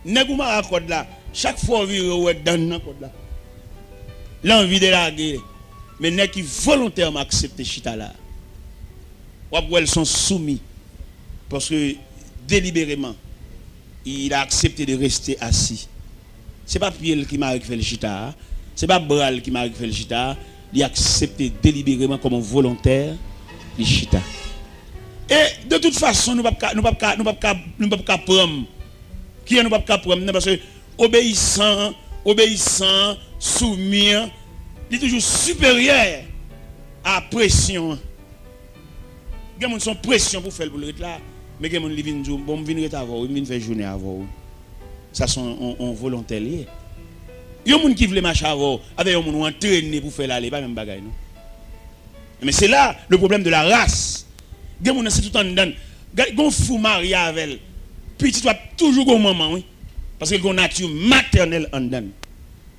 Nèg ou maré accorde là, chaque fois vire ou dans code là. L'envie de la guerre. Mais nèg qui volontairement accepté chita là. Ou elles sont soumis parce que délibérément il a accepté de rester assis. C'est pas Pierre qui m'a fait le chita, c'est pas Bral qui m'a fait le chita, il a accepté délibérément comme un volontaire le chita. Et de toute façon nous pas prendre qui nous pas prendre parce que obéissant, soumis, il est toujours supérieur à pression. Il y a son pression pour faire le là, mais il y a des gens qui disent bon, je viens avant, je viens faire journée avant. Ça sont en volontaire. Il y a des gens qui veulent marcher avant, avec des gens qui ont entraîné pour faire l'aller, pas même bagaille. Mais c'est là le problème de la race. Il y a des gens qui sont tout en dedans. gon fou marié avec elle. Petit doit toujours gon maman oui. Parce que gon nature maternelle en dedans.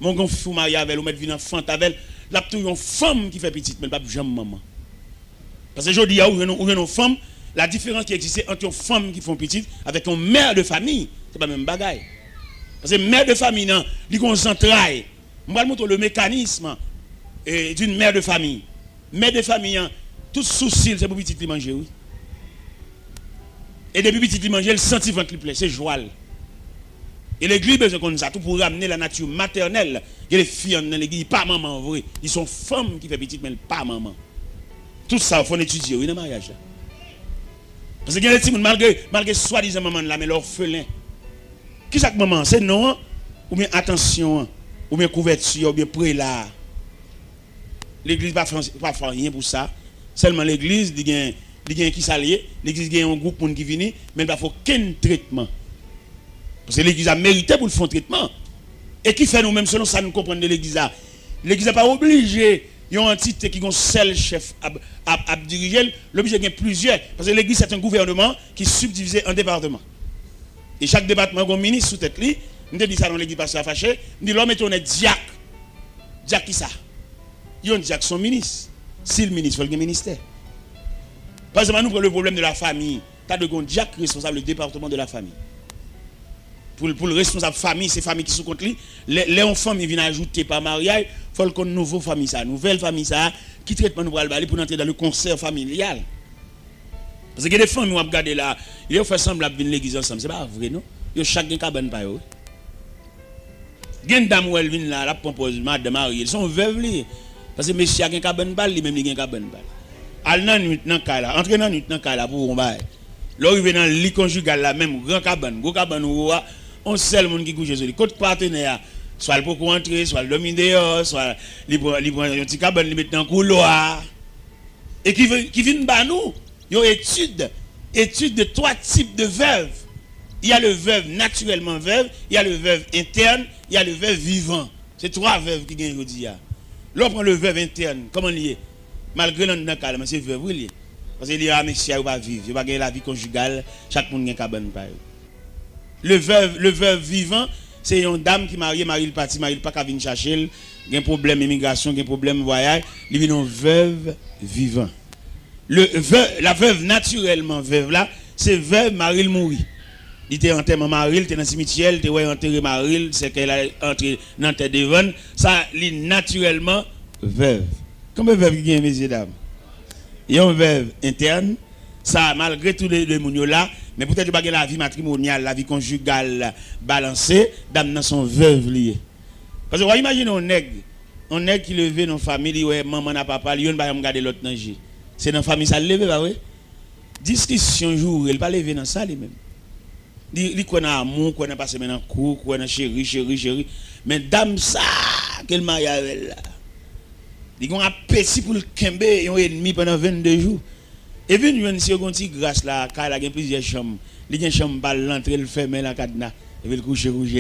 Mon gon fou marié avec elle ou mettre vin enfant avec elle, là toujours une femme qui fait petite mais pas jamais maman. Parce que aujourd'hui il y a une femme, la différence qui existe entre une femme qui font petite avec une mère de famille, c'est pas même bagaille. Parce que mère de famille non, il concentraille. Moi je montre le mécanisme d'une mère de famille. Mère de famille, tout souci, c'est pour petit li manger, oui. Et depuis petit li manger, le sentiment qui plaît, c'est joie. Et l'église besoin comme ça, tout pour ramener la nature maternelle. Il y a les filles dans l'église, pas maman, vrai. Ils sont femmes qui font petite, mais pas maman. Tout ça, il faut étudier, oui, dans le mariage. Parce qu'il y a des petits, malgré soi-disant maman là, mais l'orphelin. Qui c'est que maman? C'est non, ou bien attention, ou bien couverture, ou bien prélat. L'église n'a pas rien pour ça. Seulement l'église, il y a qui s'allie. L'église, il y a un groupe qui vient, mais il n'y a aucun traitement. Parce que l'église a mérité pour le faire traitement. Et qui fait nous-mêmes, selon ça, nous comprenons de l'église. L'église n'est pas obligée. Il y a une entité qui est un seul chef à diriger. L'obligé il y a plusieurs. Parce que l'église, c'est un gouvernement qui est subdivisé en départements. Et chaque département a un ministre sous tête. Nous avons dit ça dans l'église parce que ça fâché. Nous disons l'homme est un diacre. Diacre qui ça? Il y a un diacre, son ministre. Si le ministre, il faut le ministère. Par exemple, nous prenons le problème de la famille. Tu as de diacre responsable du département de la famille. Pour le responsable famille, c'est famille qui sont contre lui. Les enfants viennent ajouter par mariage. Il faut qu'on ait une nouvelle famille, ça, nouvelle famille, ça, qui traite nous pour entrer dans le concert familial. Parce que les familles, nous regardons là, ils font semblant de venir l'église ensemble. Ce n'est pas vrai, non? Ils ont chacun cabane par eux. Il y a une dame où elle vient là, la propose, madame mariée. Ils sont veuves. Parce que monsieur a un cabane balle, lui-même il a un cabane balle. Al nan nuit nan ka la, entre nan nuit nan ka la pour on bail. Là il dans le lit conjugal la même grand cabane ou on seul monde qui couche sur lui. Côté partenaire, soit le pour entrer, soit le dominer dehors, soit il prend un petit cabane il met dans couloir. Et qui vient ba nous, yo étude de trois types de veuves. Il y a le veuve naturellement veuve, il y a le veuve interne, il y a le veuve vivant. C'est trois veuves qui gagnent aujourd'hui. Là on prend le veuve interne, comment il est? Malgré l'un cas, c'est veuve, oui. Parce qu'il y a un monsieur qui va vivre, il va gagner la vie conjugale, chaque monde a un cabane. Le veuve vivant, c'est une dame qui marie le parti, marie le pas qu'à venir chercher, il y a un problème d'immigration, il y a un problème de voyage, il vient une veuve vivant. La veuve naturellement veuve là, c'est veuve marie le mourir. Il était enterré Maril, il était dans le cimetière, il était enterré Maril, c'est qu'elle a entré dans la terre de Van, ça, il est naturellement veuve. Combien de veuves qui ont, messieurs, dames? Il y a une veuve interne, ça, malgré tous les mounions là, mais peut-être que la vie matrimoniale, la vie conjugale balancée, dames dans son veuve liée. Parce que vous imaginez un nègre qui levait dans la famille, ouais, maman n'a pas parlé, il ne va pas regarder l'autre nager. C'est dans la famille, ça le lève, bah oui. Discussion jour, il ne va pas lever dans ça lui-même. Il connaît amour, connaît pas semaine en cours, connaît chéri. Mais dame ça, qu'elle marie avec là. Il a un appétit pour le kembe et un ennemi pendant 22 jours. Et puis, il y a une seconde grâce là, car il y a plusieurs chambres. Il y a une chambre balle, l'entrée, le ferme, la cadenas, et puis le coucher rouge.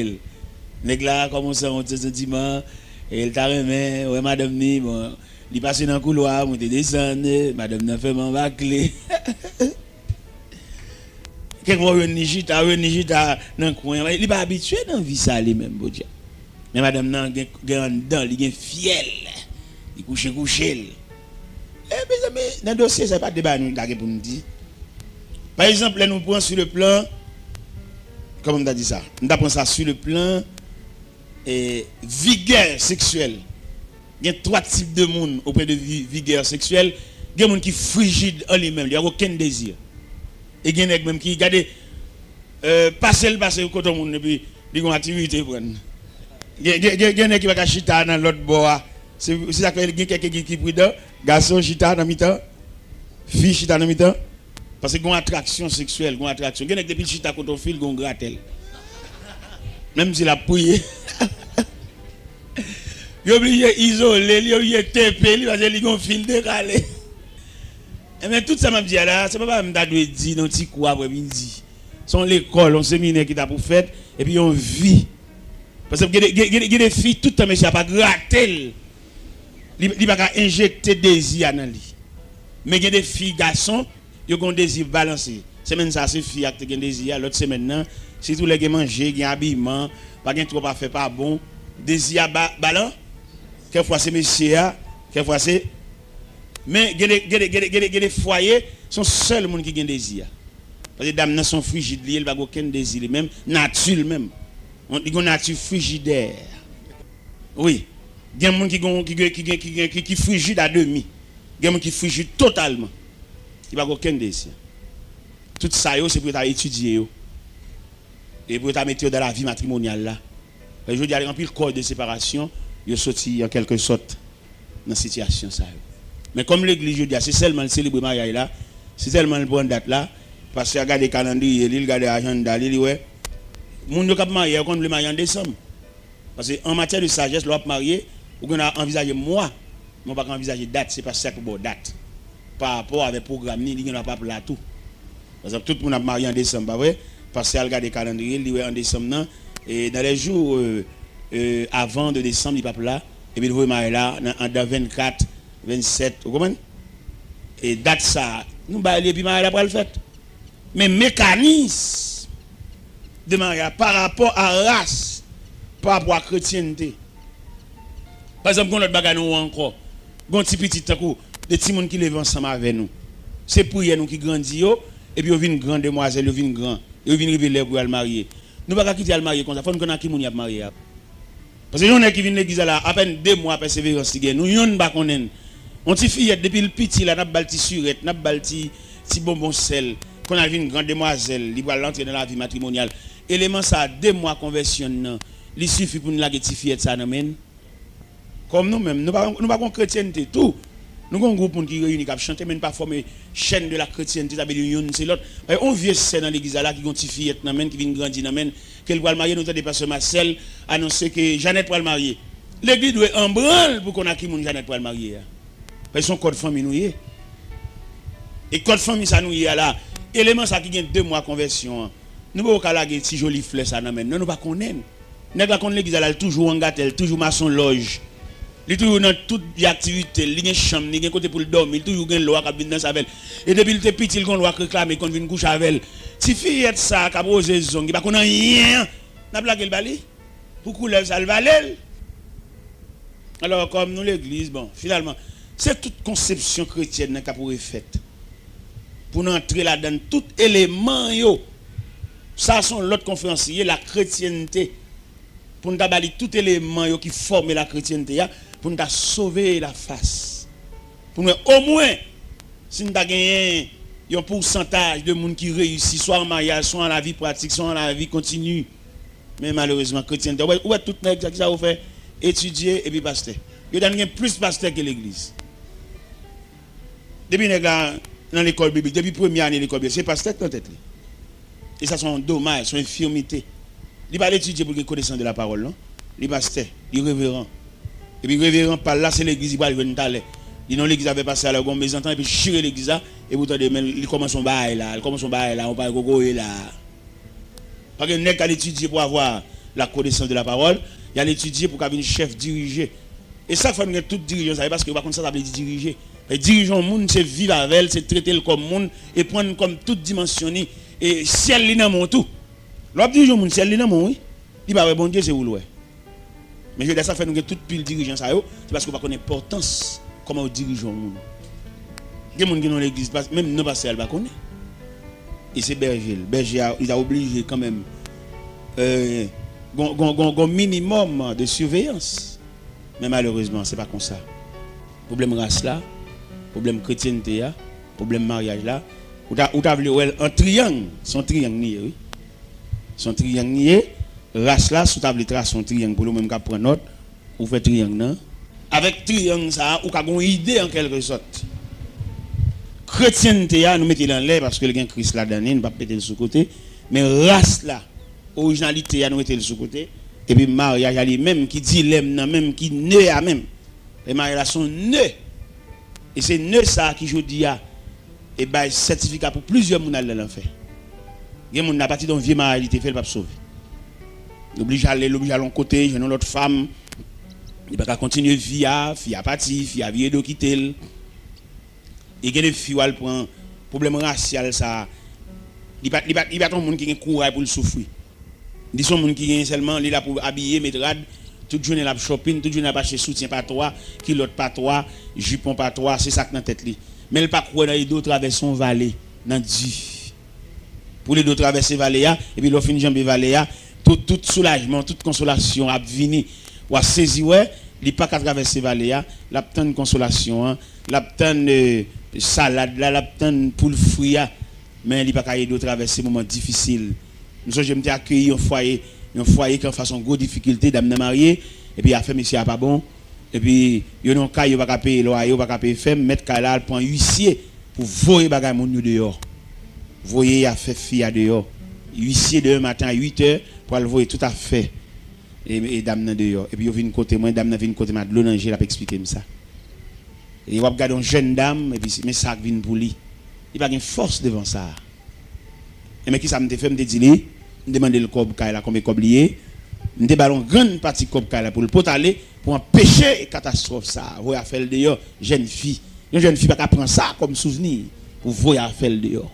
Les gars commencent à monter ce dimanche, et il t'a remis, ouais, madame, bon, il passe dans le couloir, il descend, madame n'a fait mon bâclé. Quelqu'un a Nigita dans le coin, il n'est pas habitué dans la vie ça lui-même, bon Dieu. Mais madame n'a pas dedans, il est fiel. Il couche. Mais dans le dossier, ce n'est pas de débat pour nous dire. Par exemple, là, nous prenons sur le plan, comment on a dit ça? Nous prenons ça sur le plan vigueur sexuelle. Il y a trois types de monde auprès de vigueur sexuelle. Il y a des gens qui sont frigides en lui-même, il n'y a aucun désir. Et il y a des gens qui regardent, passer au côté de monde, et puis ils ont une activité. Il y a des gens qui vont chita dans l'autre bois. C'est ça qu'il y a quelqu'un qui prie dedans, garçon chita dans mi-temps, fille chita dans mi-temps. Parce qu'il y a une attraction sexuelle, une attraction. Il y a des gens qui chita contre un fil, ils ont grattel. Même s'il a prié. Il a oublié isolé, il a oublié TP, il a oublié un fil décalé. Mais tout ça m'a dit là, c'est pas me dire dans petit quoi après midi. Son l'école, on séminaire qui t'a pour faire et puis on vit. Parce que il y a des filles tout le temps mais ça pas gratter. Il va injecter désir dans lui. Mais il y a des filles garçons, ils ont un désir balancé. Semaine ça c'est fille qui gen désir, l'autre semaine nan, si tous les gens manger, gen habillement, pas gen trop pas fait pas bon, désir balan. Quelquefois c'est monsieur, quelquefois c'est mais gen des foyers sont seuls monde qui gen désir. Parce que dames sont frigides, il pas aucun désir même nature même. On dit une nature frigidaire. Oui. Il y a des gens qui frigide à demi. Il y a des gens qui frigide totalement. Il n'y a aucun désir. Tout ça, c'est pour étudier. Et pour mettre dans la vie matrimoniale. Là. Je veux dire, il y a un code de séparation. Il sorti en quelque sorte dans la situation. Ça. Mais comme l'église, je dis, c'est seulement le célébrer mariage là. C'est seulement le bon date là. Parce que regarde le calendrier, il regarde l'agenda, il dit, ouais. Les gens qui marié, on le marier en décembre. Parce qu'en matière de sagesse, l'on marié, on a envisagé moi, on pas envisager date, c'est pas ça que bon date. Par rapport avec le programme, il n'y a pas là tout. Parce que tout le monde a marié en décembre, pas vrai? Parce qu'il regarde le calendrier, il dit en décembre, et dans les jours avant de décembre, il n'est pas là, et puis il va marier là, dans 24, 27, vous comprenez? Et date ça, nous allons aller, puis marier après le fait. Mais mécanisme de mariage par rapport à race, par rapport à chrétienté. Par exemple, quand notre bagage nous encore, quand petit petit coup, des petits monde qui lèvent ensemble avec nous. C'est pour nous qui grandit et puis on vient grande demoiselle, on vient grand, et on vient révéler pour aller marier. Nous pas quitter le marier comme ça, faut nous connaître qui moun y a marié. Parce que nous qui vient l'église là à peine 2 mois persévérance nous yon pas connaître. On ti fillette depuis le petit là n'a balti surette, n'a balti ti bonbon sel. Qu'on a vu une grande demoiselle, il va l'entrer dans la vie matrimoniale. Élément ça 2 mois conversion non. Il suffit pour nous la fillette ça non. Comme nous-mêmes, nous pas chrétienté tout. Nous avons un groupe qui réunit, qui chanter, mais pas former chaîne de la chrétienté, c'est l'autre. On vient dans l'église là qui ont une fillette qui vient grandir, qu'elle va le marier, nous avons des pasteur Marcel annoncer que Jeannette va le marier. L'église doit en branle pour qu'on a qui Jeannette va le marier. Parce que son code famille nous y est. Et code famille ça nous y est là. Élément ça qui gagne 2 mois conversion. Nous ne pouvons pas laguer si joli fleur ça non, nous pas connaître. Nous pas connaître l'église là toujours en gâtel, toujours maçon loge. Il toujours dans toute activité, il y a une chambre, il y a un côté pour le dormir, il toujours une loi qui vient dans sa velle. Et depuis qu'il était petit, il y a une loi qui réclame qu'on vient coucher avec elle. Si fille est ça, qui a posé zone, qui n'a pas rien, n'a pas le bali. Pour couler ça le valait. Alors comme nous l'église, bon, finalement, c'est toute conception chrétienne qui a pour effet. Pour nous entrer là-dedans, tout élément, ça sont l'autre conférencier, la chrétienté. Pour nous avoir tout élément qui forme la chrétienté, pour nous sauver la face. Pour nous, au moins, si nous avons gagné un pourcentage de monde qui réussit, soit en mariage, soit en la vie pratique, soit en la vie continue. Mais malheureusement, chrétienté, où est tout le monde qui a fait étudier et puis pasteur. Il y a plus de pasteurs que l'église. Depuis dans l'école biblique, depuis la première année de l'école biblique, c'est pasteur dans tête. Et ça, c'est un dommage, c'est une infirmité. Il va étudier pour qu'il connaisse de la parole, non? Il pasteur, il révérend. Et puis révérend par là, c'est l'église, il va venir d'aller. Il non l'église avait passé à la gomme, mais entend et puis chirer l'église là, et vous entendez, il commence son bail là, on parle gogo là. Parce que n'est qu'à l'étudier pour avoir la connaissance de la parole, il y a l'étudier pour qu'il chef diriger. Et ça, il faut que tout dirigeant, parce que par contre, ça, ça veut dire diriger. Et dirigeant le monde, c'est vivre avec elle, c'est traiter le comme monde, et prendre comme toute dimension. Et ciel, il n'a mon tout. L'autre dirigeant le monde, ciel, il n'a mon oui. Il va bon Dieu, c'est où l'ouest. Mais je veux dire, ça fait nous toute pile dirigeant, c'est parce qu'on va connaître l'importance comment on dirige le monde. Il y a des gens qui dans l'église, même nous, parce qu'elle va connaître. Et c'est berger. Berger, il a obligé quand même un minimum de surveillance. Mais malheureusement, ce n'est pas comme ça. Problème race là, problème chrétienté là, problème mariage là. Ou t'as vu un triangle, son triangle nié, oui. Son triangle nié, race là, sous table trace son triangle pour le même cas prendre note, ou fait triangle non. Avec triangle ça, ou qu'a une idée en quelque sorte. Chrétienté là, nous mettons dans l'air parce que le Christ là dedans, nous pas péter le sous côté, mais race là, originalité là, nous mettons le sous côté. Et puis mariage a lui-même qui dit l'aime même qui né à même. Les mariages sont nés. Et c'est né ça qui je dis à et bah certificat pour plusieurs moun dans l'enfer. Il y a moun n'a parti d'un vieux mariage il fait le pas sauver. L'oblige à aller côté, j'ai une autre femme. Il pas continuer vie à parti, vie à vie de quitter. Et il y a des filles qui prend problème racial ça Il pas ton monde qui a courage pour le souffrir. Il son monde qui est seulement là pour habiller, mettre rad, toute journée la shopping, toute journée la acheter soutien pas toi, kilote pas toi, jupon pas toi, c'est ça que dans tête li. Mais il pas croire dans les deux traverser son vallée dans Dieu. Pour les deux traverser vallée et puis l'on fin jambe vallée tout soulagement, toute consolation a venir ou a saisi ouais, il pas qu'à traverser vallée la tant de consolation, la tant de salade là, la tant pour le fruit mais il pas qu'à aider traverser moment difficile. Nous j'aime accueillir un foyer qui en façon gros difficulté d'amener marié et puis a fait monsieur a pas bon et puis yo non cas yo pas payer loyer, pas payer femme mettre là prend huissier pour voyer bagay moun dehors. Voyer a fait fille à dehors. Huissier de matin à 8h pour le voyer tout à fait et dame dehors et puis yo vinn côté moi dame vinn côté moi de l'onanger l'a expliquer ça. Et on regarde une jeune dame et puis mais ça vinn pour lui. Il pas une force devant ça. Et mais qui ça me fait me dire me demander le cob là comme cob lié me déballon grande partie cob là pour le potaler pour empêcher catastrophe ça voyer à faire dehors jeune fille une jeune fille pas prendre ça comme souvenir pour voyer à faire dehors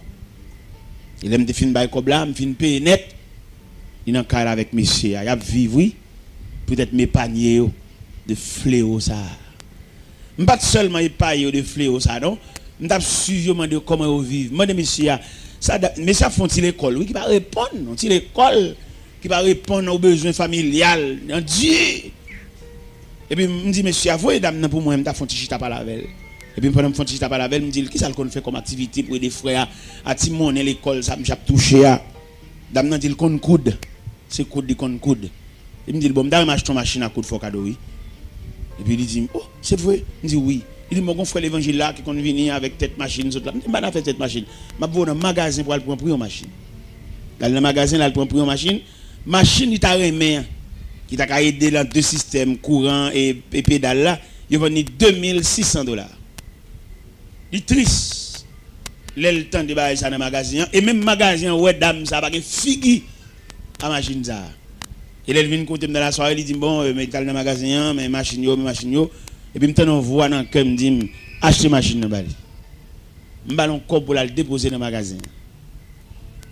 il aime de fin bail cob là me fin payer net il en cas avec monsieur il a vivre oui peut-être mes paniers de fléau ça pas seulement épaillé de fléau ça non m't'a suivi de comment vivre moi de monsieur ça mais ça font-ils l'école oui qui va répondre on l'école qui va répondre aux besoins familial en Dieu et puis me dit monsieur avouez dame pour moi m't'a font chita par la veille et puis pendant me font chita par la veille me dit qui ça qu'on fait comme activité pour aider frères à timoner l'école ça me j'ai touché à dame nan dit le compte coude c'est coude de compte coude il me dit bon dame m'achète ton machine à coude faut cadeau oui et puis il dit oh c'est vrai il dit oui. Il dit, mon frère l'évangile là, qui est venu avec tête machine, je ne vais pas faire cette machine. Je vais dans un magasin pour aller prendre une machine. Dans le magasin, là, pour prendre une machine. Machine, il t'a remis, qui t'a aidé dans deux systèmes, courant et pédale là, il va venir $2600. Il est triste. Le temps de bailler ça dans le magasin. Et même le magasin, ouais, dame, ça va pas figu à la machine ça. Et là, il vient côté dans la soirée, il dit, bon, mais dans le magasin, mais machine yo. Et puis, je vois dans le cœur, je me dis, achetez machine dans le bali. Je vais un cob pour la déposer dans le magasin.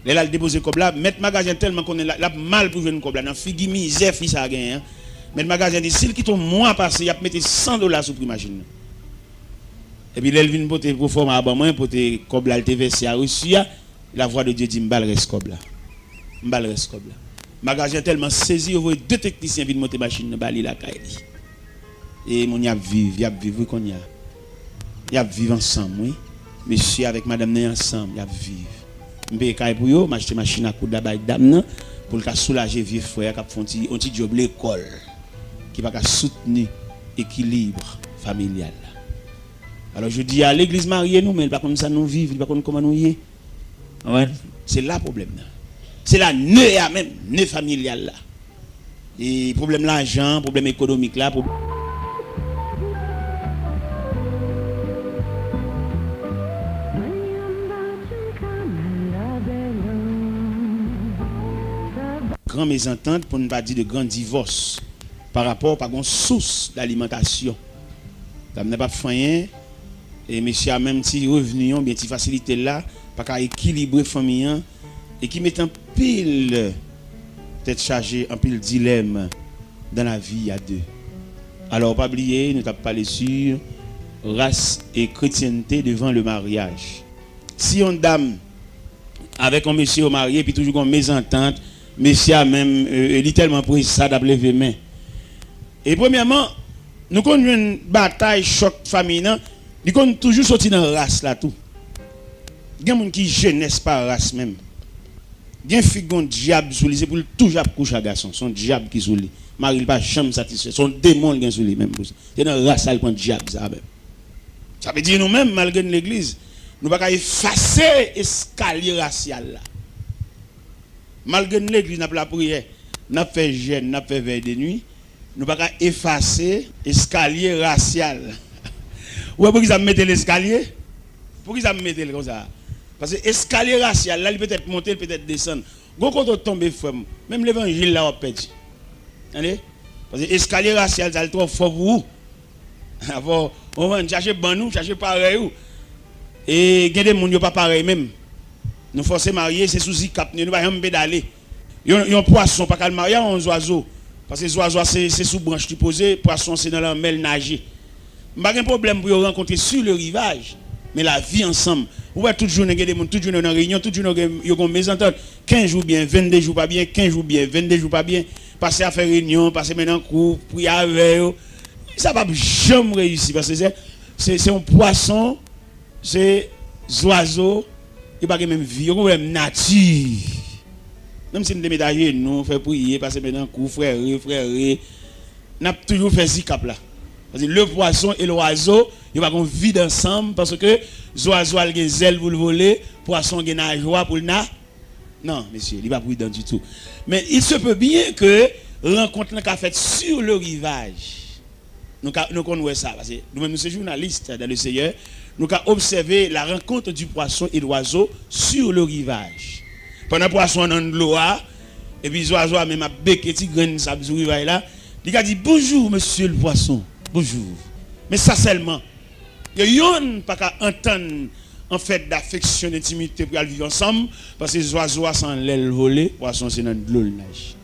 Là, le déposer cob là, mettre le magasin tellement qu'on est là, mal pour jouer un cob là. Dans figi misère, fils à gagner. Mais le magasin dit, s'il quitte un mois passé, il a mis $100 sur la machine. Et puis, là, il vient pour former à moi, pour te cob là, le TVC à Russie. La voix de Dieu dit, je vais rester cob là. Je vais rester cob là. Le magasin tellement saisi, il y a deux techniciens qui viennent monter la machine dans le bali là. Et mon y a vivre qu'on y a vivre ensemble oui monsieur avec madame né ensemble y a vivre m'paye kay pour yo m'acheter machine à coudre là dame pour le soulager vieux frère qui font un petit job l'école qui va soutenir équilibre familial alors je dis à l'église mariée nous mais pas comme ça nous vivre pas comme comment nous y ouais c'est là problème c'est là nœud même nœud familial là et problème l'argent problème économique là grand mésentente pour ne pas dire de grand divorce par rapport à une source d'alimentation. Ça n'a pas fait et monsieur a même si revenu bien si facilité là pas qu'à équilibrer famille et qui met en pile tête chargée en pile dilemme dans la vie à deux. Alors pas oublier nous t'avons parlé sur race et chrétienté devant le mariage. Si une dame avec un monsieur au marié puis toujours une mésentente monsieur a même tellement pris ça d'appeler les mains. Et premièrement, nous connaissons une bataille choc famille, nous connaissons toujours sorti dans la race là tout. Il y a des gens qui jeunesse par race même. Il y a un diable sous lui, c'est pour toujours coucher à garçon, son diable qui sous lui. Marie pas jamais satisfait, son démon qui sous lui même pour ça. C'est dans la race là le diable ça même. Ça veut dire nous-mêmes malgré l'église, nous pas effacer escalier racial là. Malgré l'église, n'a pas la prière, n'a fait jeûne, n'a fait veille de nuit, nous ne pouvons pas effacer l'escalier racial. Ouais, pour qu'ils ont mis l'escalier? Pour qu'ils ont mis comme ça? Parce que l'escalier racial, là, il peut être monté, il peut être descendre. Quand on tombe, même l'évangile là, on pète. Parce que l'escalier racial, ça est trop fort pour vous. On va chercher banou, chercher pareil. Et il y a des gens qui ne sont pas pareil même. Nous forcer marier, c'est sous zikap, nous pas jamais pédaler. Yon poisson pas qu'à marier un oiseau parce que les oiseaux c'est sous branche qui posé, poisson c'est dans la mer nager. Pas de problème pour rencontrer sur le rivage, mais la vie ensemble. Ou pas toute journée des monde, toute journée dans réunion, toute journée yo gon mésentente, 15 jours bien, 22 jours pas bien, 15 jours bien, 22 jours pas bien, passer à faire réunion, passer maintenant cours, prier avec eux. Ça va jamais réussir parce que c'est un poisson, c'est oiseau, il pas même vie, il même nature. Même si nous sommes médaillés, nous faisons prier, passer maintenant cours, frère, n'a toujours fait zikap là. Parce que le poisson et l'oiseau, ils vont vivre ensemble parce que l'oiseau a des ailes pour le voler, le poisson a une joie pour le na. Non, monsieur, il n'est pas prudent du tout. Mais il se peut bien que rencontre qu'a fait sur le rivage. Nous connaissons ça parce que nous-mêmes nous sommes journalistes dans le Seigneur. Nous avons observé la rencontre du poisson et de l'oiseau sur le rivage. Pendant le poisson dans l'eau, et puis l'oiseau a même bec et petit grain de sable sur le rivage là. Il a dit bonjour monsieur le poisson. Bonjour. Mais ça seulement. Il y a pas qu'à entendre en fait d'affection, d'intimité pour vivre ensemble parce que les oiseaux sont l'aile volée, poisson c'est dans l'eau nage.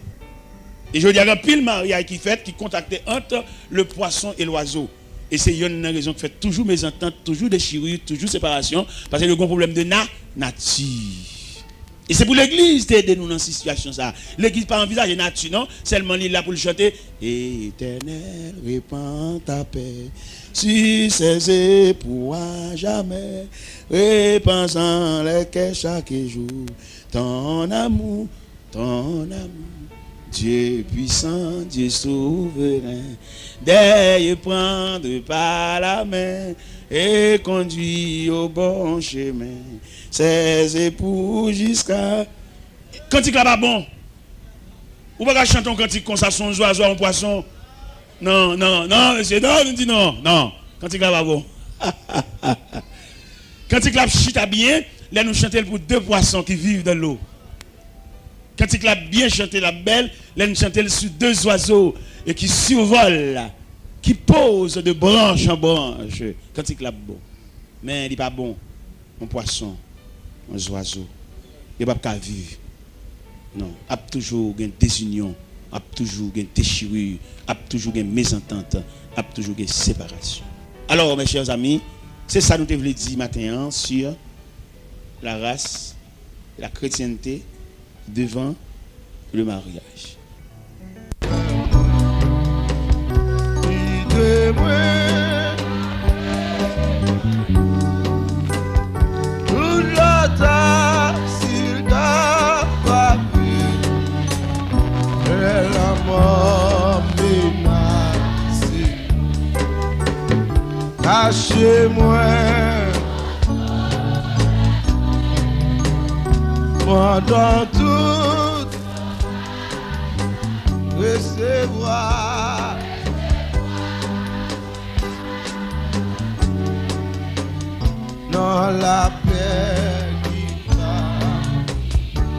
Et je dis il y a un pile mariage qui fait qui contacte entre le poisson et l'oiseau. Et c'est une raison qui fait toujours mésentente, toujours déchirure, toujours séparation parce qu'il y a un problème de nature. Et c'est pour l'église d'aider nous dans cette situation. L'église pas envisager nature, non? Seulement il est là pour le chanter. Éternel, répands ta paix sur ses époux à jamais. Répands en les cœurs chaque jour. Ton amour, Dieu puissant, Dieu souverain. D'ailleurs prendre par la main et conduit au bon chemin. Ses époux jusqu'à. Cantique là pas bon. Ou pas chanter un cantique comme ça, son oiseau, un poisson. Non, monsieur, non, dit non. Cantique là pas bon. Cantique là chita bien, là nous chantons pour deux poissons qui vivent dans l'eau. Cantique là bien chanté, la belle, là nous chantons sur deux oiseaux et qui survolent, qui posent de branche en branche. Cantique là bon. Mais il n'est pas bon. Un poisson. Un oiseau, il n'y a pas de vivre. Non, il y a toujours une désunion, il y a toujours une déchirure, il y a toujours une mésentente, il y a toujours une séparation. Alors, mes chers amis, c'est ça que nous voulons dire maintenant sur la race, la chrétienté devant le mariage. S'il t'a frappé, et la mort menacée, cachez-moi pendant tout recevoir dans la paix qui va,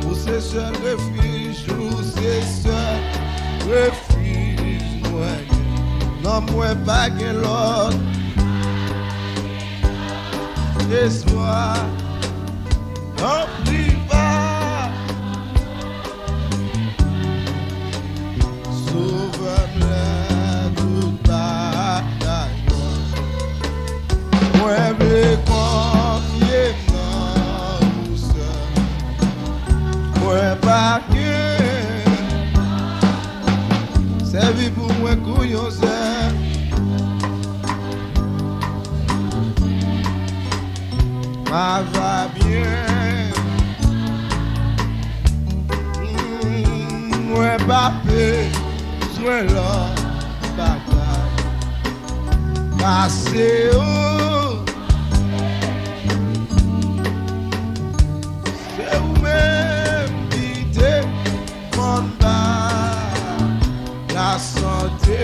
où c'est seul refuge, où c'est seul refuge, moi, non, moi, pas que l'autre, espoir, non, plus pas, sauve-moi toute bataille, moi, me confier dans vous seul, moi, pas que, servi pour moi, couillon, ma va bien, moi pas besoin la bataille, passer c'est vous-même qui défendez la santé.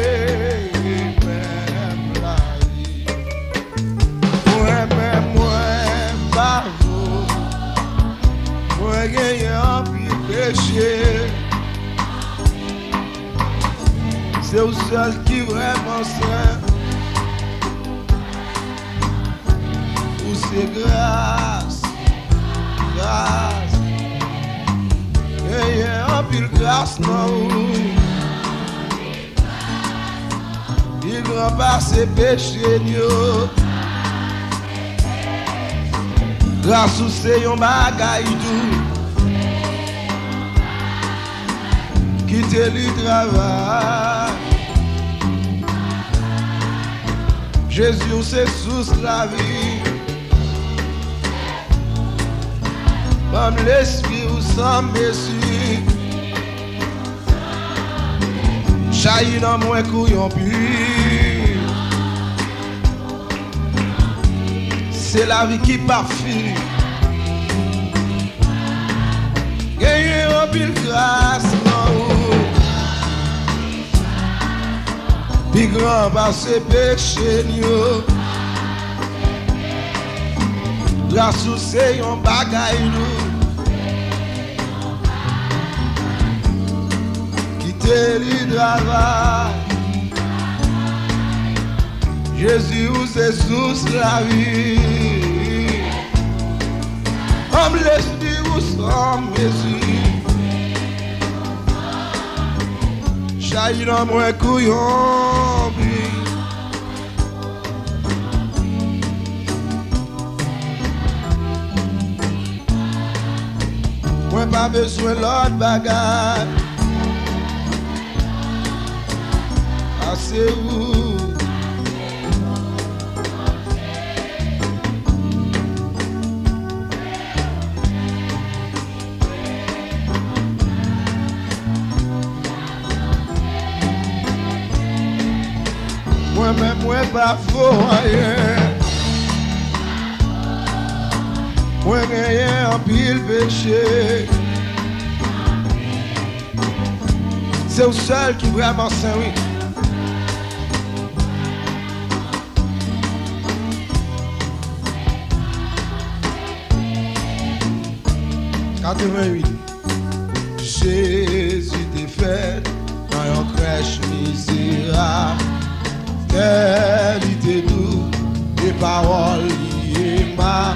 C'est le seul qui vraiment sait où c'est grâce. pile grâce non. Il grand passé péché nous. Grâce ou c'est yon bagay tout. Quitter le travail. Jésus c'est sous la vie. Comme l'esprit ou sans messie. Chahi dans moins couillon plus. C'est la vie qui parfume. Gagner un pile grâce non. Puis grand par ses péchés nous. Grâce ou c'est yon bagay nous. Quitter le travail. Jésus ou c'est sous la vie. Comme l'esprit ou sans mesure. Chahi dans moins couillon. Moi pas besoin l'autre bagarre. C'est où? Moi-même, moi pas faux rien. Moi rien en pile péché. C'est le seul qui vraiment saint, oui. Jésus t'est fait dans une crèche misérable. Qualité doux, des paroles liées ma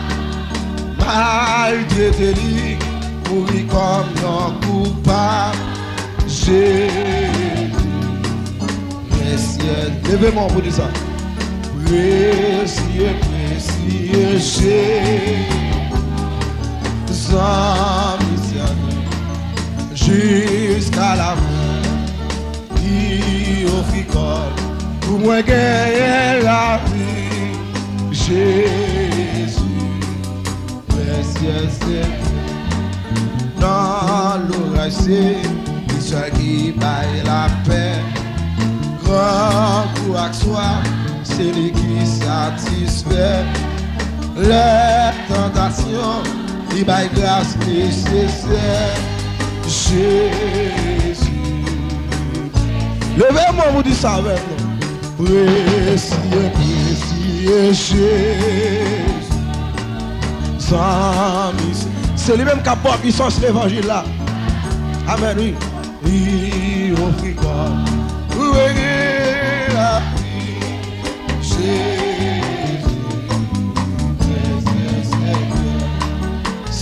maltraité lui, mourir comme un coupable. Jésus, précieux, levez-moi pour dire ça. Précieux, précieux Jésus. Sans missionnaire jusqu'à la fin, il offre corps pour moi gagner la vie. Jésus, précieux Seigneur, dans l'orage c'est celui qui baille la paix. Grand courage soit, c'est lui qui satisfait les tentations. Il baille grâce nécessaire. Jésus. Levez-moi, vous dites ça avec nous. Précieux, précieux Jésus. Sans misère. C'est lui-même qui apporte puissance l'évangile là. Amen, oui. Il offre quoi? Oui, la vie. Jésus.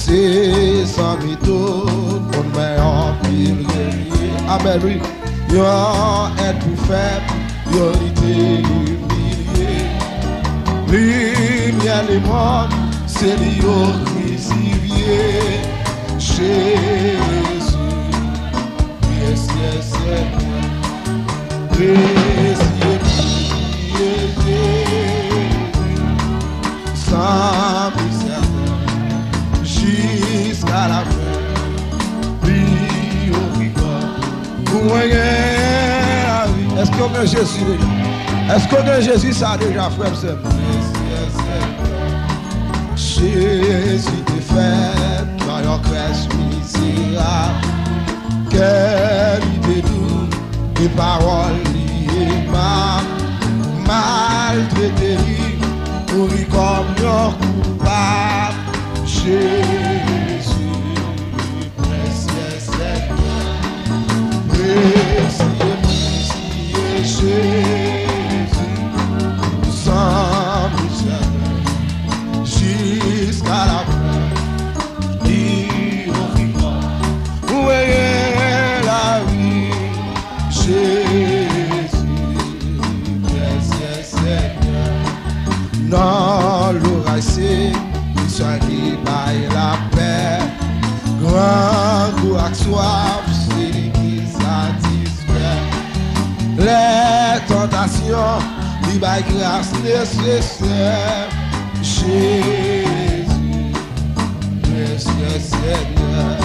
C'est sans méthode, on met en pile guerrier. Amen, oui. Yon est plus faible, yon était humilié. Lumière les morts, c'est l'yon crucifié. Jésus, précieux Seigneur, précieux Jésus, sans misère. Jusqu'à la fin, puis au ricard, pour moi la vie. Est-ce qu'on a Jésus déjà? Est-ce qu'on a Jésus ça déjà, frère? Jésus t'est fait dans your crèche misérable. Quelle idée douce, des paroles liées maltraité, pourri comme un coupable. Jésus, précieux Seigneur, précieux, précieux Jésus, sans misère, jusqu'à la fin, il offre quoi? baille la paix. Grand goût à soif, c'est lui qui satisfait. Les tentations, lui baille grâce nécessaire. Jésus, précieux Seigneur,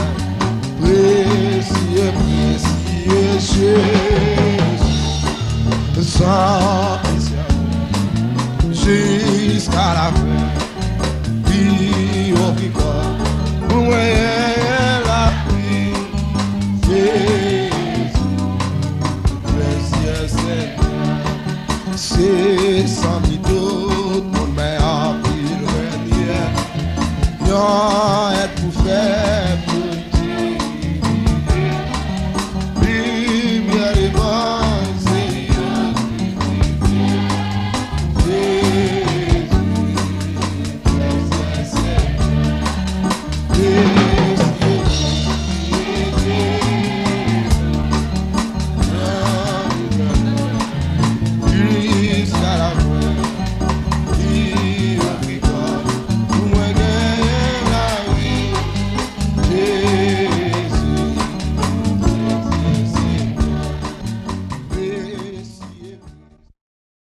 précieux, précieux Jésus, sans jusqu'à la fin, vie au vivant, la vie, Jésus, précieux Seigneur, c'est sans doute mon meilleur pile renier, yon est pour faire pour Dieu, lumière évangile. Yeah.